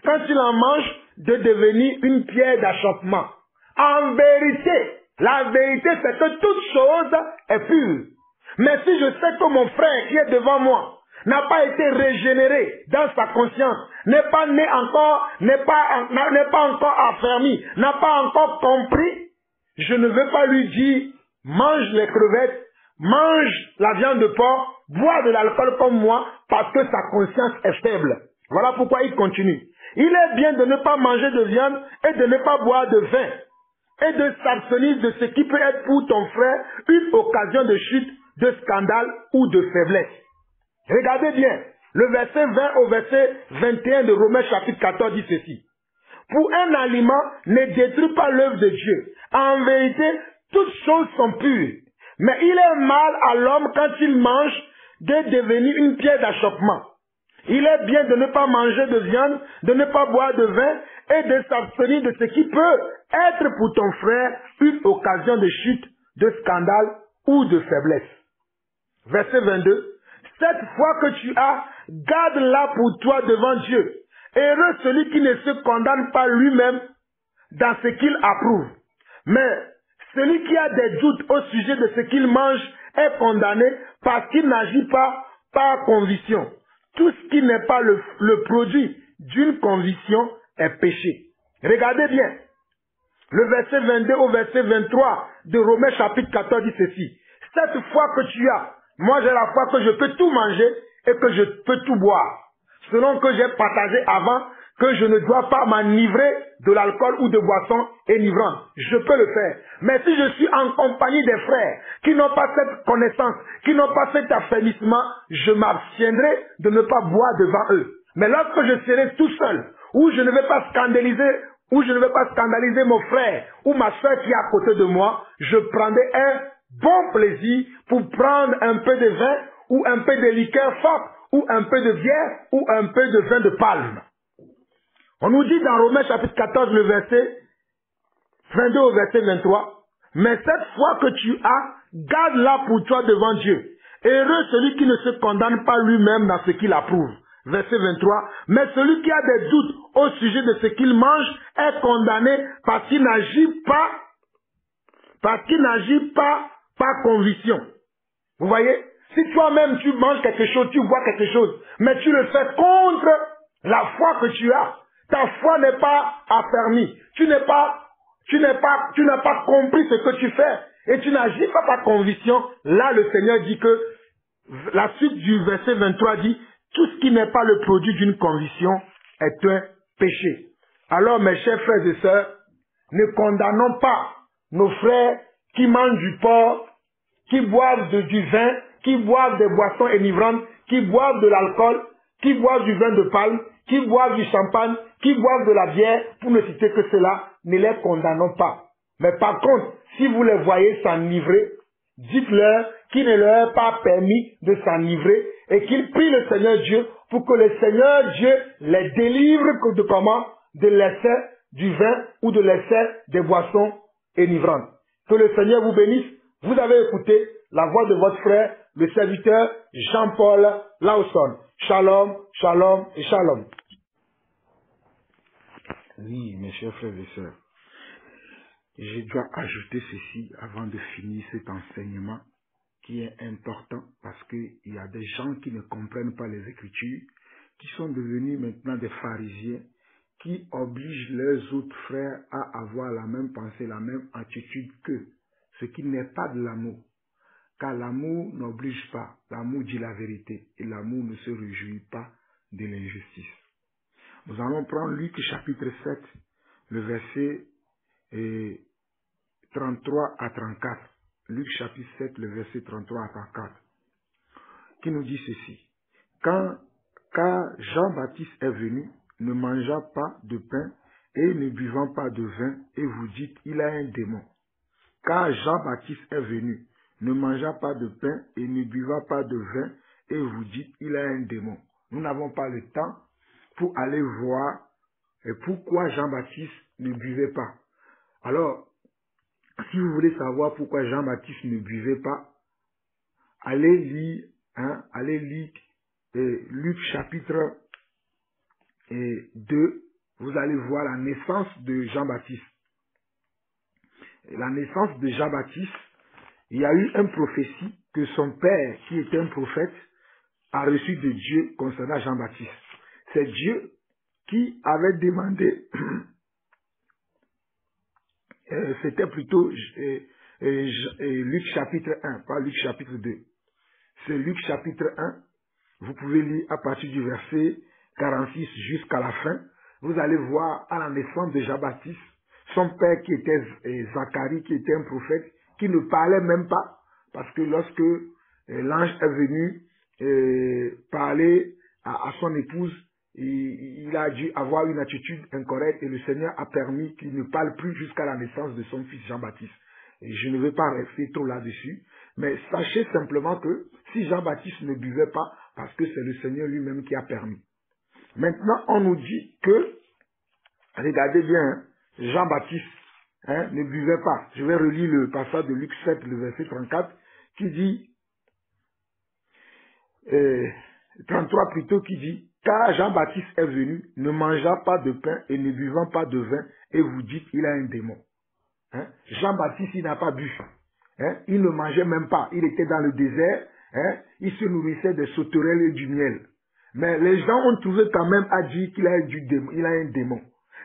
quand il en mange, de devenir une pierre d'achoppement. En vérité, la vérité c'est que toute chose est pure. Mais si je sais que mon frère qui est devant moi n'a pas été régénéré dans sa conscience, n'est pas né encore, n'est pas encore affermi, n'a pas encore compris, je ne veux pas lui dire, mange les crevettes, mange la viande de porc, bois de l'alcool comme moi, parce que sa conscience est faible. Voilà pourquoi il continue. Il est bien de ne pas manger de viande et de ne pas boire de vin, et de s'abstenir de ce qui peut être pour ton frère une occasion de chute, de scandale ou de faiblesse. Regardez bien, le verset 20 au verset 21 de Romains chapitre 14 dit ceci. Pour un aliment, ne détruis pas l'œuvre de Dieu. En vérité, toutes choses sont pures. Mais il est mal à l'homme quand il mange de devenir une pierre d'achoppement. Il est bien de ne pas manger de viande, de ne pas boire de vin et de s'abstenir de ce qui peut être pour ton frère une occasion de chute, de scandale ou de faiblesse. Verset 22. Cette foi que tu as, garde-la pour toi devant Dieu. Heureux celui qui ne se condamne pas lui-même dans ce qu'il approuve. Mais celui qui a des doutes au sujet de ce qu'il mange est condamné parce qu'il n'agit pas par conviction. Tout ce qui n'est pas le produit d'une conviction est péché. Regardez bien. Le verset 22 au verset 23 de Romains chapitre 14 dit ceci. cette foi que tu as, moi j'ai la foi que je peux tout manger et que je peux tout boire. Selon que j'ai partagé avant, que je ne dois pas m'enivrer de l'alcool ou de boissons énivrantes. Je peux le faire. Mais si je suis en compagnie des frères qui n'ont pas cette connaissance, qui n'ont pas cet affermissement, je m'abstiendrai de ne pas boire devant eux. Mais lorsque je serai tout seul, où je ne vais pas scandaliser mon frère ou ma soeur qui est à côté de moi, je prendrai un bon plaisir pour prendre un peu de vin ou un peu de liqueur forte ou un peu de bière ou un peu de vin de palme. On nous dit dans Romains chapitre 14, le verset 22 au verset 23, « Mais cette foi que tu as, garde-la pour toi devant Dieu. Heureux celui qui ne se condamne pas lui-même dans ce qu'il approuve. » Verset 23, « Mais celui qui a des doutes au sujet de ce qu'il mange est condamné parce qu'il n'agit pas par conviction. » Vous voyez? Si toi-même tu manges quelque chose, tu bois quelque chose, mais tu le fais contre la foi que tu as, ta foi n'est pas affermie. Tu n'as pas compris ce que tu fais et tu n'agis pas par conviction. Là, le Seigneur dit que, la suite du verset 23 dit, tout ce qui n'est pas le produit d'une conviction est un péché. Alors, mes chers frères et sœurs, ne condamnons pas nos frères qui mangent du porc, qui boivent du vin, qui boivent des boissons énivrantes, qui boivent de l'alcool, qui boivent du vin de palme, qui boivent du champagne, qui boivent de la bière, pour ne citer que cela, ne les condamnons pas. Mais par contre, si vous les voyez s'enivrer, dites-leur qu'il ne leur est pas permis de s'enivrer et qu'ils prient le Seigneur Dieu pour que le Seigneur Dieu les délivre de comment? De l'essai du vin ou de l'essai des boissons énivrantes. Que le Seigneur vous bénisse. Vous avez écouté la voix de votre frère, le serviteur Jean-Paul Lawson. Shalom, shalom et shalom. Oui, mes chers frères et sœurs, je dois ajouter ceci avant de finir cet enseignement qui est important parce qu'il y a des gens qui ne comprennent pas les Écritures, qui sont devenus maintenant des pharisiens, qui obligent leurs autres frères à avoir la même pensée, la même attitude qu'eux, ce qui n'est pas de l'amour. Car l'amour n'oblige pas, l'amour dit la vérité et l'amour ne se réjouit pas de l'injustice. Nous allons prendre Luc chapitre 7, le verset 33 à 34. Luc chapitre 7, le verset 33 à 34. Qui nous dit ceci. Car Jean-Baptiste est venu, ne mangeant pas de pain et ne buvant pas de vin, et vous dites, il a un démon. Car Jean-Baptiste est venu, ne mangeant pas de pain et ne buvant pas de vin, et vous dites, il a un démon. Nous n'avons pas le temps pour aller voir pourquoi Jean-Baptiste ne buvait pas. Alors, si vous voulez savoir pourquoi Jean-Baptiste ne buvait pas, allez lire Luc chapitre 2, vous allez voir la naissance de Jean-Baptiste. La naissance de Jean-Baptiste, il y a eu une prophétie que son père, qui était un prophète, a reçu de Dieu concernant Jean-Baptiste. C'est Dieu qui avait demandé, c'était plutôt Luc chapitre 1, pas Luc chapitre 2. C'est Luc chapitre 1, vous pouvez lire à partir du verset 46 jusqu'à la fin. Vous allez voir à la naissance de Jean-Baptiste, son père qui était Zacharie, qui était un prophète, qui ne parlait même pas, parce que lorsque l'ange est venu parler à son épouse, il a dû avoir une attitude incorrecte et le Seigneur a permis qu'il ne parle plus jusqu'à la naissance de son fils Jean-Baptiste. Et je ne vais pas rester trop là-dessus, mais sachez simplement que si Jean-Baptiste ne buvait pas, parce que c'est le Seigneur lui-même qui a permis. Maintenant, on nous dit que, regardez bien, Jean-Baptiste ne buvait pas. Je vais relire le passage de Luc 7, le verset 34, qui dit, 33 plutôt, qui dit, car Jean-Baptiste est venu, ne mangeant pas de pain et ne buvant pas de vin, et vous dites, il a un démon. Jean-Baptiste, il n'a pas bu. Il ne mangeait même pas. Il était dans le désert. Il se nourrissait des sauterelles et du miel. Mais les gens ont trouvé quand même à dire qu'il a un démon.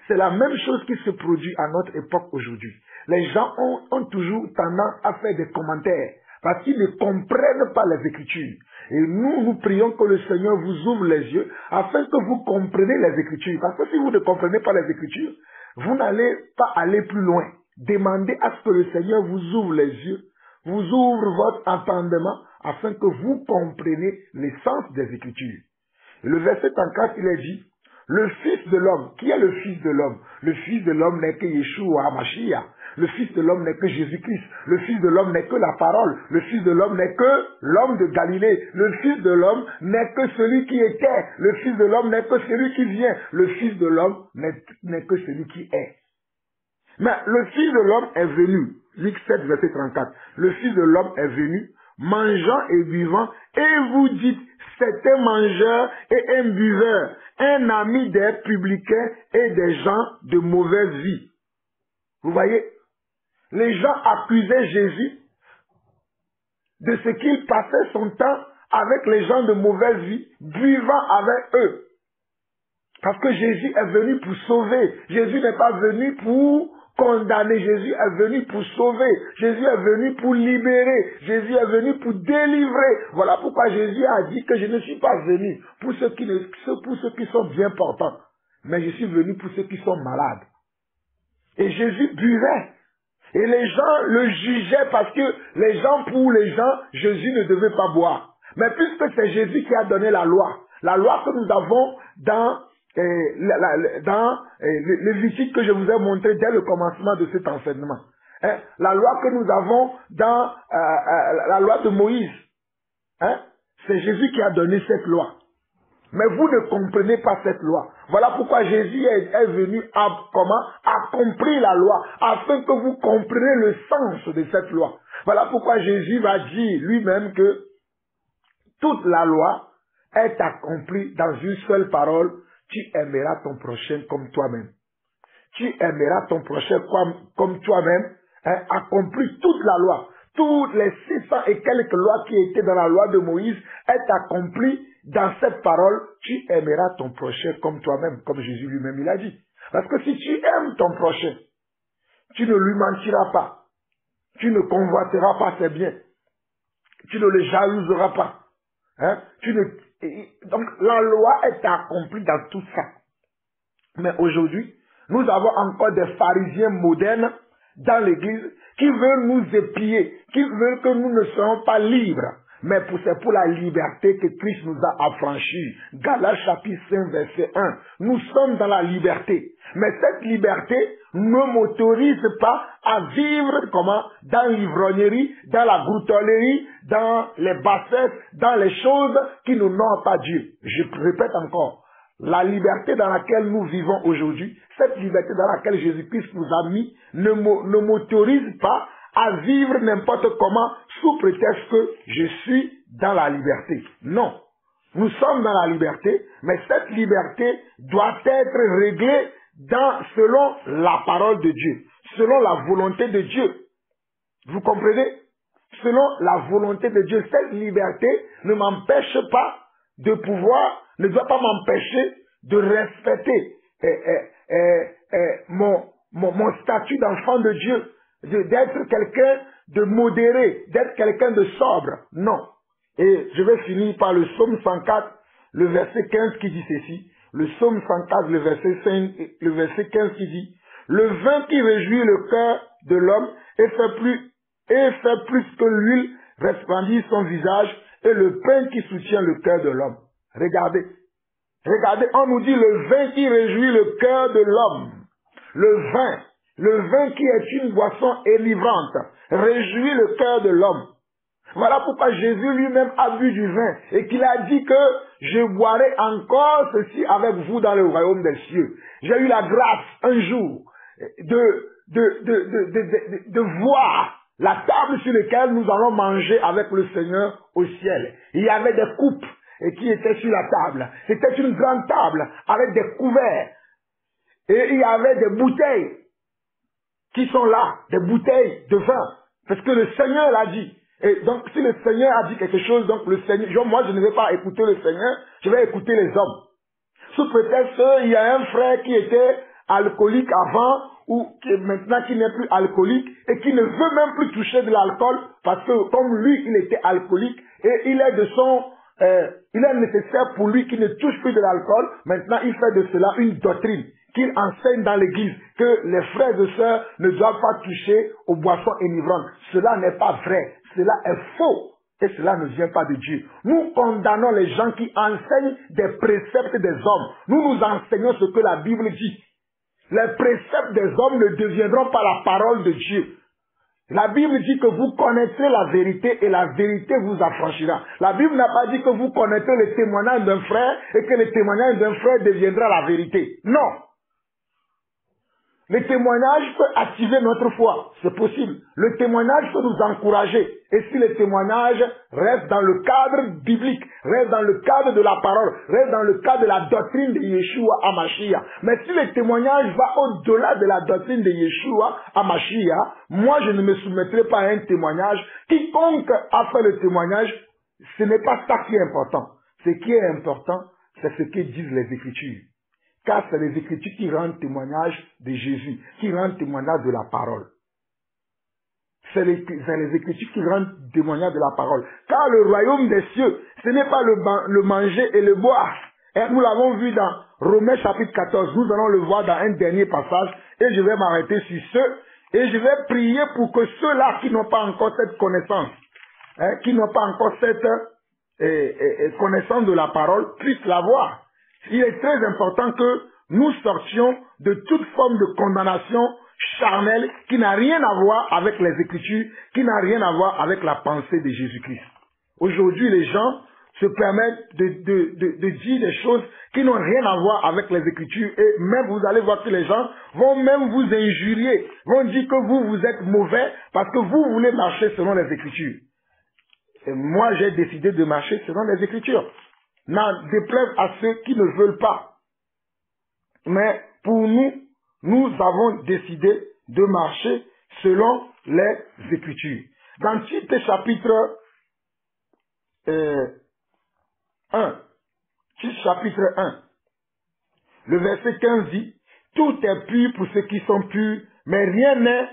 C'est la même chose qui se produit à notre époque aujourd'hui. Les gens ont toujours tendance à faire des commentaires Parce qu'ils ne comprennent pas les Écritures. Et nous prions que le Seigneur vous ouvre les yeux afin que vous compreniez les Écritures. Parce que si vous ne comprenez pas les Écritures, vous n'allez pas aller plus loin. Demandez à ce que le Seigneur vous ouvre les yeux, vous ouvre votre entendement afin que vous compreniez l'essence des Écritures. Et le verset 34, il est dit, le Fils de l'homme, qui est le Fils de l'homme? Le Fils de l'homme n'est que Yeshua HaMashiach. Le Fils de l'homme n'est que Jésus-Christ. Le Fils de l'homme n'est que la parole. Le Fils de l'homme n'est que l'homme de Galilée. Le Fils de l'homme n'est que celui qui était. Le Fils de l'homme n'est que celui qui vient. Le Fils de l'homme n'est que celui qui est. Mais le Fils de l'homme est venu. Luc 7, verset 34. Le Fils de l'homme est venu, mangeant et buvant, et vous dites, c'est un mangeur et un buveur, un ami des publicains et des gens de mauvaise vie. Vous voyez, les gens accusaient Jésus de ce qu'il passait son temps avec les gens de mauvaise vie, buvant avec eux. Parce que Jésus est venu pour sauver. Jésus n'est pas venu pour condamner. Jésus est venu pour sauver. Jésus est venu pour libérer. Jésus est venu pour délivrer. Voilà pourquoi Jésus a dit que je ne suis pas venu pour ceux qui sont bien portants, mais je suis venu pour ceux qui sont malades. Et Jésus buvait. Et les gens le jugeaient parce que pour les gens, Jésus ne devait pas boire. Mais puisque c'est Jésus qui a donné la loi que nous avons dans le Lévitique que je vous ai montré dès le commencement de cet enseignement. Hein? La loi que nous avons dans la loi de Moïse. Hein? C'est Jésus qui a donné cette loi. Mais vous ne comprenez pas cette loi. Voilà pourquoi Jésus est venu accomplir la loi, afin que vous compreniez le sens de cette loi. Voilà pourquoi Jésus va dire lui-même que toute la loi est accomplie dans une seule parole: tu aimeras ton prochain comme toi-même. Tu aimeras ton prochain comme toi-même. Hein, accomplit toute la loi. Toutes les 600 et quelques lois qui étaient dans la loi de Moïse est accomplie dans cette parole: tu aimeras ton prochain comme toi-même, comme Jésus lui-même il a dit. Parce que si tu aimes ton prochain, tu ne lui mentiras pas. Tu ne convoiteras pas ses biens. Tu ne le jalouseras pas. Hein? Donc la loi est accomplie dans tout ça. Mais aujourd'hui, nous avons encore des pharisiens modernes dans l'église qui veulent nous épier, qui veulent que nous ne soyons pas libres. Mais c'est pour la liberté que Christ nous a affranchis. Galates chapitre 5 verset 1. Nous sommes dans la liberté. Mais cette liberté ne m'autorise pas à vivre dans l'ivrognerie, dans la groutellerie, dans les bassesses, dans les choses qui n'honorent pas Dieu. Je répète encore. La liberté dans laquelle nous vivons aujourd'hui, cette liberté dans laquelle Jésus-Christ nous a mis, ne m'autorise pas à vivre n'importe comment sous prétexte que je suis dans la liberté. Non. Nous sommes dans la liberté, mais cette liberté doit être réglée selon la parole de Dieu, selon la volonté de Dieu. Vous comprenez? Selon la volonté de Dieu. Cette liberté ne m'empêche pas de pouvoir, ne doit pas m'empêcher de respecter mon statut d'enfant de Dieu, d'être quelqu'un de modéré, d'être quelqu'un de sobre. Non. Et je vais finir par le psaume 104, le verset 15 qui dit ceci. Le psaume 104, le verset 15 qui dit: le vin qui réjouit le cœur de l'homme et fait plus que l'huile resplendit son visage, et le pain qui soutient le cœur de l'homme. Regardez. Regardez, on nous dit le vin qui réjouit le cœur de l'homme. Le vin qui est une boisson élivrante, réjouit le cœur de l'homme. Voilà pourquoi Jésus lui-même a bu du vin et qu'il a dit que je boirai encore ceci avec vous dans le royaume des cieux. J'ai eu la grâce un jour de voir la table sur laquelle nous allons manger avec le Seigneur au ciel. Il y avait des coupes qui étaient sur la table. C'était une grande table avec des couverts. Et il y avait des bouteilles qui sont là, des bouteilles de vin. Parce que le Seigneur l'a dit. Et donc, si le Seigneur a dit quelque chose, donc le Seigneur, moi je ne vais pas écouter le Seigneur, je vais écouter les hommes. Sous prétexte qu'il y a un frère qui était alcoolique avant, maintenant qui n'est plus alcoolique et qui ne veut même plus toucher de l'alcool parce que comme lui, il était alcoolique et il est nécessaire pour lui qu'il ne touche plus de l'alcool. Maintenant, il fait de cela une doctrine qu'il enseigne dans l'église que les frères et sœurs ne doivent pas toucher aux boissons énivrantes. Cela n'est pas vrai. Cela est faux. Et cela ne vient pas de Dieu. Nous condamnons les gens qui enseignent des préceptes des hommes. Nous nous enseignons ce que la Bible dit. Les préceptes des hommes ne deviendront pas la parole de Dieu. La Bible dit que vous connaîtrez la vérité et la vérité vous affranchira. La Bible n'a pas dit que vous connaîtrez le témoignage d'un frère et que le témoignage d'un frère deviendra la vérité. Non. Le témoignage peut activer notre foi, c'est possible. Le témoignage peut nous encourager. Et si le témoignage reste dans le cadre biblique, reste dans le cadre de la parole, reste dans le cadre de la doctrine de Yeshua HaMashiach. Mais si le témoignage va au-delà de la doctrine de Yeshua HaMashiach, moi je ne me soumettrai pas à un témoignage. Quiconque a fait le témoignage, ce n'est pas ça qui est important. Ce qui est important, c'est ce que disent les Écritures. Car c'est les Écritures qui rendent témoignage de Jésus, qui rendent témoignage de la parole. C'est les Écritures qui rendent témoignage de la parole. Car le royaume des cieux, ce n'est pas le manger et le boire. Et nous l'avons vu dans Romains chapitre 14. Nous allons le voir dans un dernier passage. Et je vais m'arrêter sur ce. Et je vais prier pour que ceux-là qui n'ont pas encore cette connaissance, qui n'ont pas encore cette connaissance de la parole, puissent l'avoir. Il est très important que nous sortions de toute forme de condamnation charnelle qui n'a rien à voir avec les Écritures, qui n'a rien à voir avec la pensée de Jésus-Christ. Aujourd'hui, les gens se permettent de dire des choses qui n'ont rien à voir avec les Écritures et même vous allez voir que les gens vont même vous injurier, vont dire que vous êtes mauvais parce que vous voulez marcher selon les Écritures. Et moi, j'ai décidé de marcher selon les Écritures. N'en déplaise à ceux qui ne veulent pas. Mais pour nous, nous avons décidé de marcher selon les Écritures. Dans Tite chapitre 1, Tite chapitre 1, le verset 15 dit, « Tout est pur pour ceux qui sont purs, mais rien n'est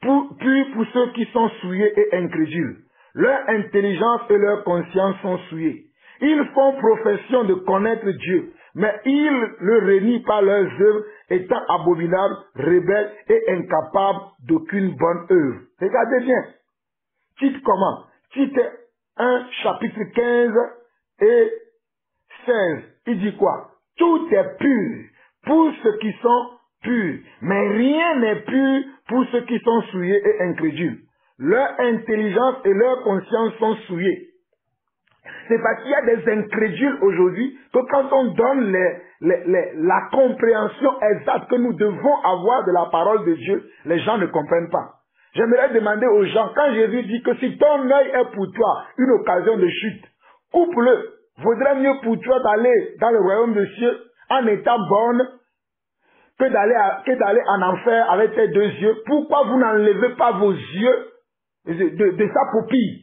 pur pour ceux qui sont souillés et incrédules. Leur intelligence et leur conscience sont souillées. Ils font profession de connaître Dieu, mais ils le renient par leurs œuvres, étant abominables, rebelles et incapables d'aucune bonne œuvre. » Regardez bien. Tite comment? Tite 1, chapitre 15 et 16. Il dit quoi? Tout est pur pour ceux qui sont purs, mais rien n'est pur pour ceux qui sont souillés et incrédules. Leur intelligence et leur conscience sont souillées. C'est parce qu'il y a des incrédules aujourd'hui que quand on donne la compréhension exacte que nous devons avoir de la parole de Dieu, les gens ne comprennent pas. J'aimerais demander aux gens, quand Jésus dit que si ton œil est pour toi une occasion de chute, coupe-le. Vaudrait mieux pour toi d'aller dans le royaume des cieux en étant bonne que d'aller en enfer avec tes deux yeux. Pourquoi vous n'enlevez pas vos yeux de sa pupille?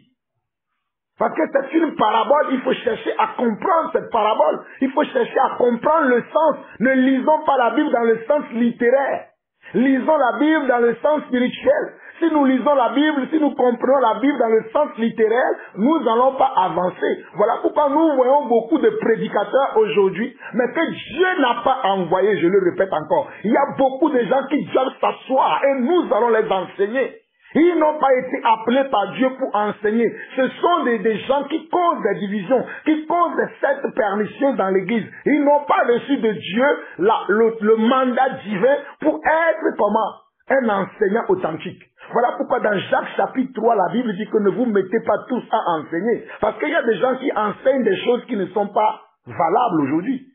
Parce que c'est une parabole, il faut chercher à comprendre cette parabole. Il faut chercher à comprendre le sens. Ne lisons pas la Bible dans le sens littéraire. Lisons la Bible dans le sens spirituel. Si nous lisons la Bible, si nous comprenons la Bible dans le sens littéraire, nous n'allons pas avancer. Voilà pourquoi nous voyons beaucoup de prédicateurs aujourd'hui, mais que Dieu n'a pas envoyé, je le répète encore. Il y a beaucoup de gens qui doivent s'asseoir et nous allons les enseigner. Ils n'ont pas été appelés par Dieu pour enseigner. Ce sont des gens qui causent des divisions, qui causent des sectes pernicieuses dans l'église. Ils n'ont pas reçu de Dieu le mandat divin pour être comment? Un enseignant authentique. Voilà pourquoi dans Jacques chapitre 3, la Bible dit que ne vous mettez pas tous à enseigner. Parce qu'il y a des gens qui enseignent des choses qui ne sont pas valables aujourd'hui.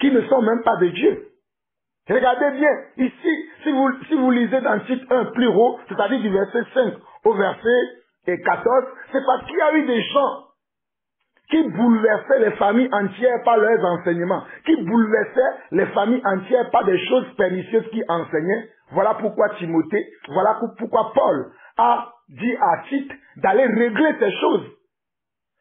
Qui ne sont même pas de Dieu. Regardez bien, ici, si vous lisez dans Tite 1 plus haut, c'est-à-dire du verset 5 au verset 14, c'est parce qu'il y a eu des gens qui bouleversaient les familles entières par leurs enseignements, qui bouleversaient les familles entières par des choses pernicieuses qu'ils enseignaient. Voilà pourquoi Timothée, voilà pourquoi Paul a dit à Tite d'aller régler ces choses.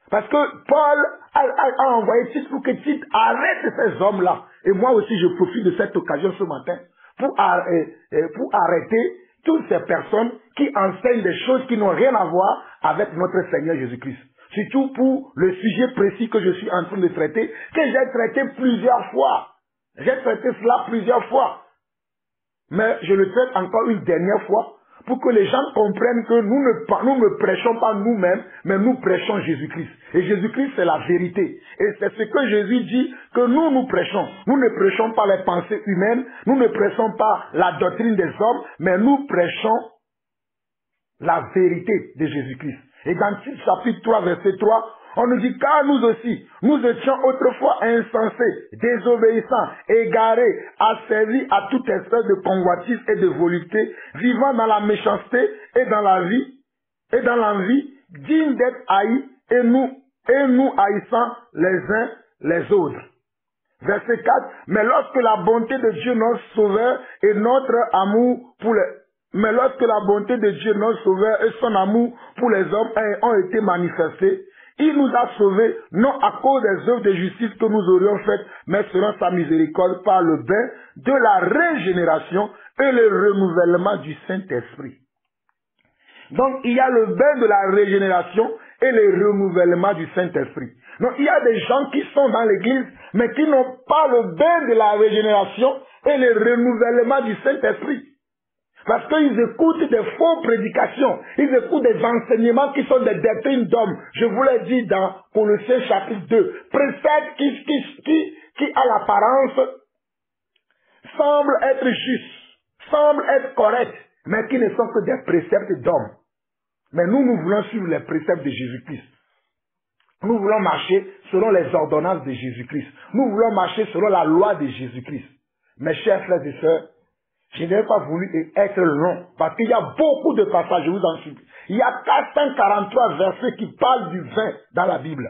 Parce que Paul a envoyé Tite pour que Tite arrête ces hommes-là. Et moi aussi, je profite de cette occasion ce matin pour arrêter toutes ces personnes qui enseignent des choses qui n'ont rien à voir avec notre Seigneur Jésus-Christ. Surtout pour le sujet précis que je suis en train de traiter, que j'ai traité plusieurs fois. J'ai traité cela plusieurs fois. Mais je le traite encore une dernière fois pour que les gens comprennent que nous ne prêchons pas nous-mêmes, mais nous prêchons Jésus-Christ. Et Jésus-Christ, c'est la vérité. Et c'est ce que Jésus dit que nous prêchons. Nous ne prêchons pas les pensées humaines, nous ne prêchons pas la doctrine des hommes, mais nous prêchons la vérité de Jésus-Christ. Et dans Tite chapitre 3, verset 3, on nous dit, car nous aussi, nous étions autrefois insensés, désobéissants, égarés, asservis à toute espèce de convoitise et de volupté, vivant dans la méchanceté et dans la vie, et dans l'envie, dignes d'être haïs, et nous haïssant les uns les autres. Verset 4, mais lorsque la bonté de Dieu notre Sauveur et notre amour pour les Mais lorsque la bonté de Dieu, notre Sauveur, et son amour pour les hommes ont été manifestés, il nous a sauvés, non à cause des œuvres de justice que nous aurions faites, mais selon sa miséricorde par le bain de la régénération et le renouvellement du Saint-Esprit. Donc, il y a le bain de la régénération et le renouvellement du Saint-Esprit. Donc, il y a des gens qui sont dans l'église, mais qui n'ont pas le bain de la régénération et le renouvellement du Saint-Esprit. Parce qu'ils écoutent des fausses prédications. Ils écoutent des enseignements qui sont des doctrines d'hommes. Je vous l'ai dit dans Colossiens chapitre 2. Préceptes qui à l'apparence, semblent être justes, semblent être corrects, mais qui ne sont que des préceptes d'hommes. Mais nous voulons suivre les préceptes de Jésus-Christ. Nous voulons marcher selon les ordonnances de Jésus-Christ. Nous voulons marcher selon la loi de Jésus-Christ. Mes chers frères et sœurs, je n'ai pas voulu être long, parce qu'il y a beaucoup de passages, je vous en supplie. Il y a 443 versets qui parlent du vin dans la Bible.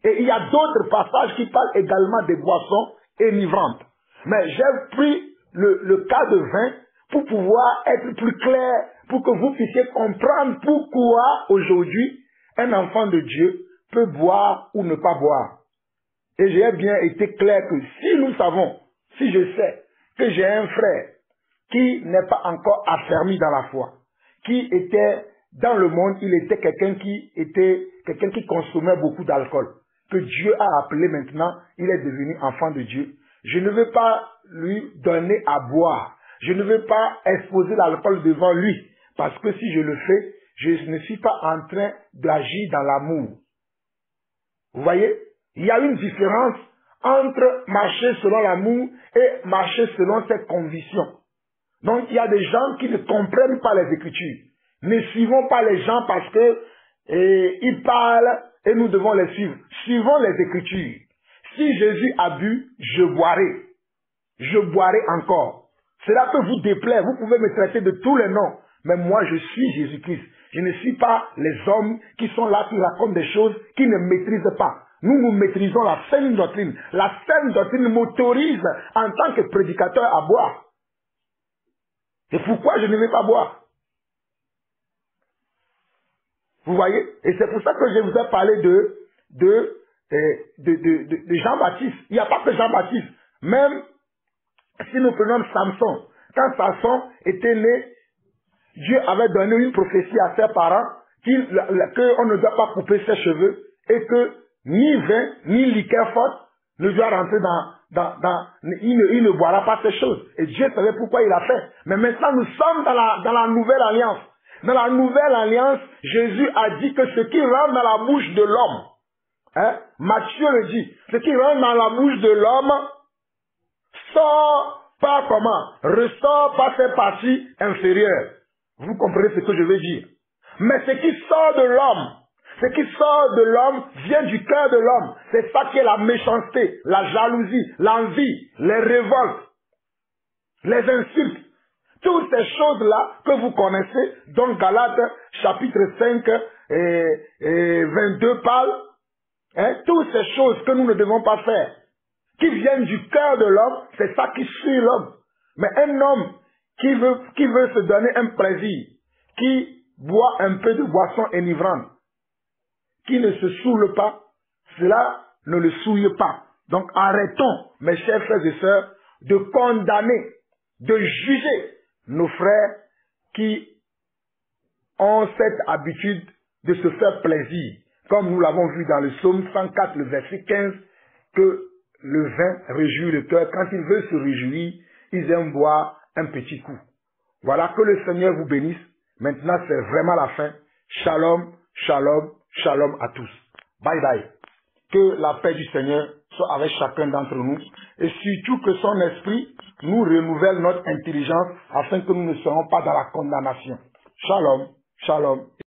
Et il y a d'autres passages qui parlent également des boissons enivrantes. Mais j'ai pris le cas de vin pour pouvoir être plus clair, pour que vous puissiez comprendre pourquoi aujourd'hui un enfant de Dieu peut boire ou ne pas boire. Et j'ai bien été clair que si nous savons, si je sais que j'ai un frère qui n'est pas encore affermi dans la foi, qui était dans le monde, il était quelqu'un qui consommait beaucoup d'alcool, que Dieu a appelé maintenant, il est devenu enfant de Dieu. Je ne veux pas lui donner à boire, je ne veux pas exposer l'alcool devant lui, parce que si je le fais, je ne suis pas en train d'agir dans l'amour. Vous voyez, il y a une différence entre marcher selon l'amour et marcher selon ses convictions. Donc, il y a des gens qui ne comprennent pas les Écritures. Ne suivons pas les gens parce que ils parlent et nous devons les suivre. Suivons les Écritures. Si Jésus a bu, je boirai. Je boirai encore. Cela peut vous déplaire. Vous pouvez me traiter de tous les noms. Mais moi, je suis Jésus-Christ. Je ne suis pas les hommes qui sont là, qui racontent des choses qu'ils ne maîtrisent pas. Nous maîtrisons la saine doctrine. La saine doctrine m'autorise en tant que prédicateur à boire. C'est pourquoi je ne vais pas boire. Vous voyez? Et c'est pour ça que je vous ai parlé de Jean-Baptiste. Il n'y a pas que Jean-Baptiste. Même si nous prenons Samson, quand Samson était né, Dieu avait donné une prophétie à ses parents qu'on ne doit pas couper ses cheveux et que ni vin, ni liqueur forte ne doit rentrer il ne boira pas ces choses. Et Dieu savait pourquoi il a fait. Mais maintenant, nous sommes dans la nouvelle alliance. Dans la nouvelle alliance, Jésus a dit que ce qui rentre dans la bouche de l'homme, Matthieu le dit, ce qui rentre dans la bouche de l'homme sort par comment? Ressort par ses parties inférieures. Vous comprenez ce que je veux dire? Mais ce qui sort de l'homme, ce qui sort de l'homme vient du cœur de l'homme. C'est ça qui est la méchanceté, la jalousie, l'envie, les révoltes, les insultes. Toutes ces choses-là que vous connaissez, dont Galates chapitre 5 et 22 parle, toutes ces choses que nous ne devons pas faire, qui viennent du cœur de l'homme, c'est ça qui suit l'homme. Mais un homme qui veut se donner un plaisir, qui boit un peu de boisson enivrante, qui ne se saoule pas, cela ne le souille pas. Donc arrêtons, mes chers frères et sœurs, de condamner de juger nos frères qui ont cette habitude de se faire plaisir. Comme nous l'avons vu dans le psaume 104, le verset 15, que le vin réjouit le cœur. Quand ils veulent se réjouir, ils aiment boire un petit coup. Voilà, que le Seigneur vous bénisse. Maintenant, c'est vraiment la fin. Shalom, shalom, shalom à tous. Bye bye. Que la paix du Seigneur soit avec chacun d'entre nous. Et surtout que son esprit nous renouvelle notre intelligence afin que nous ne serons pas dans la condamnation. Shalom, shalom.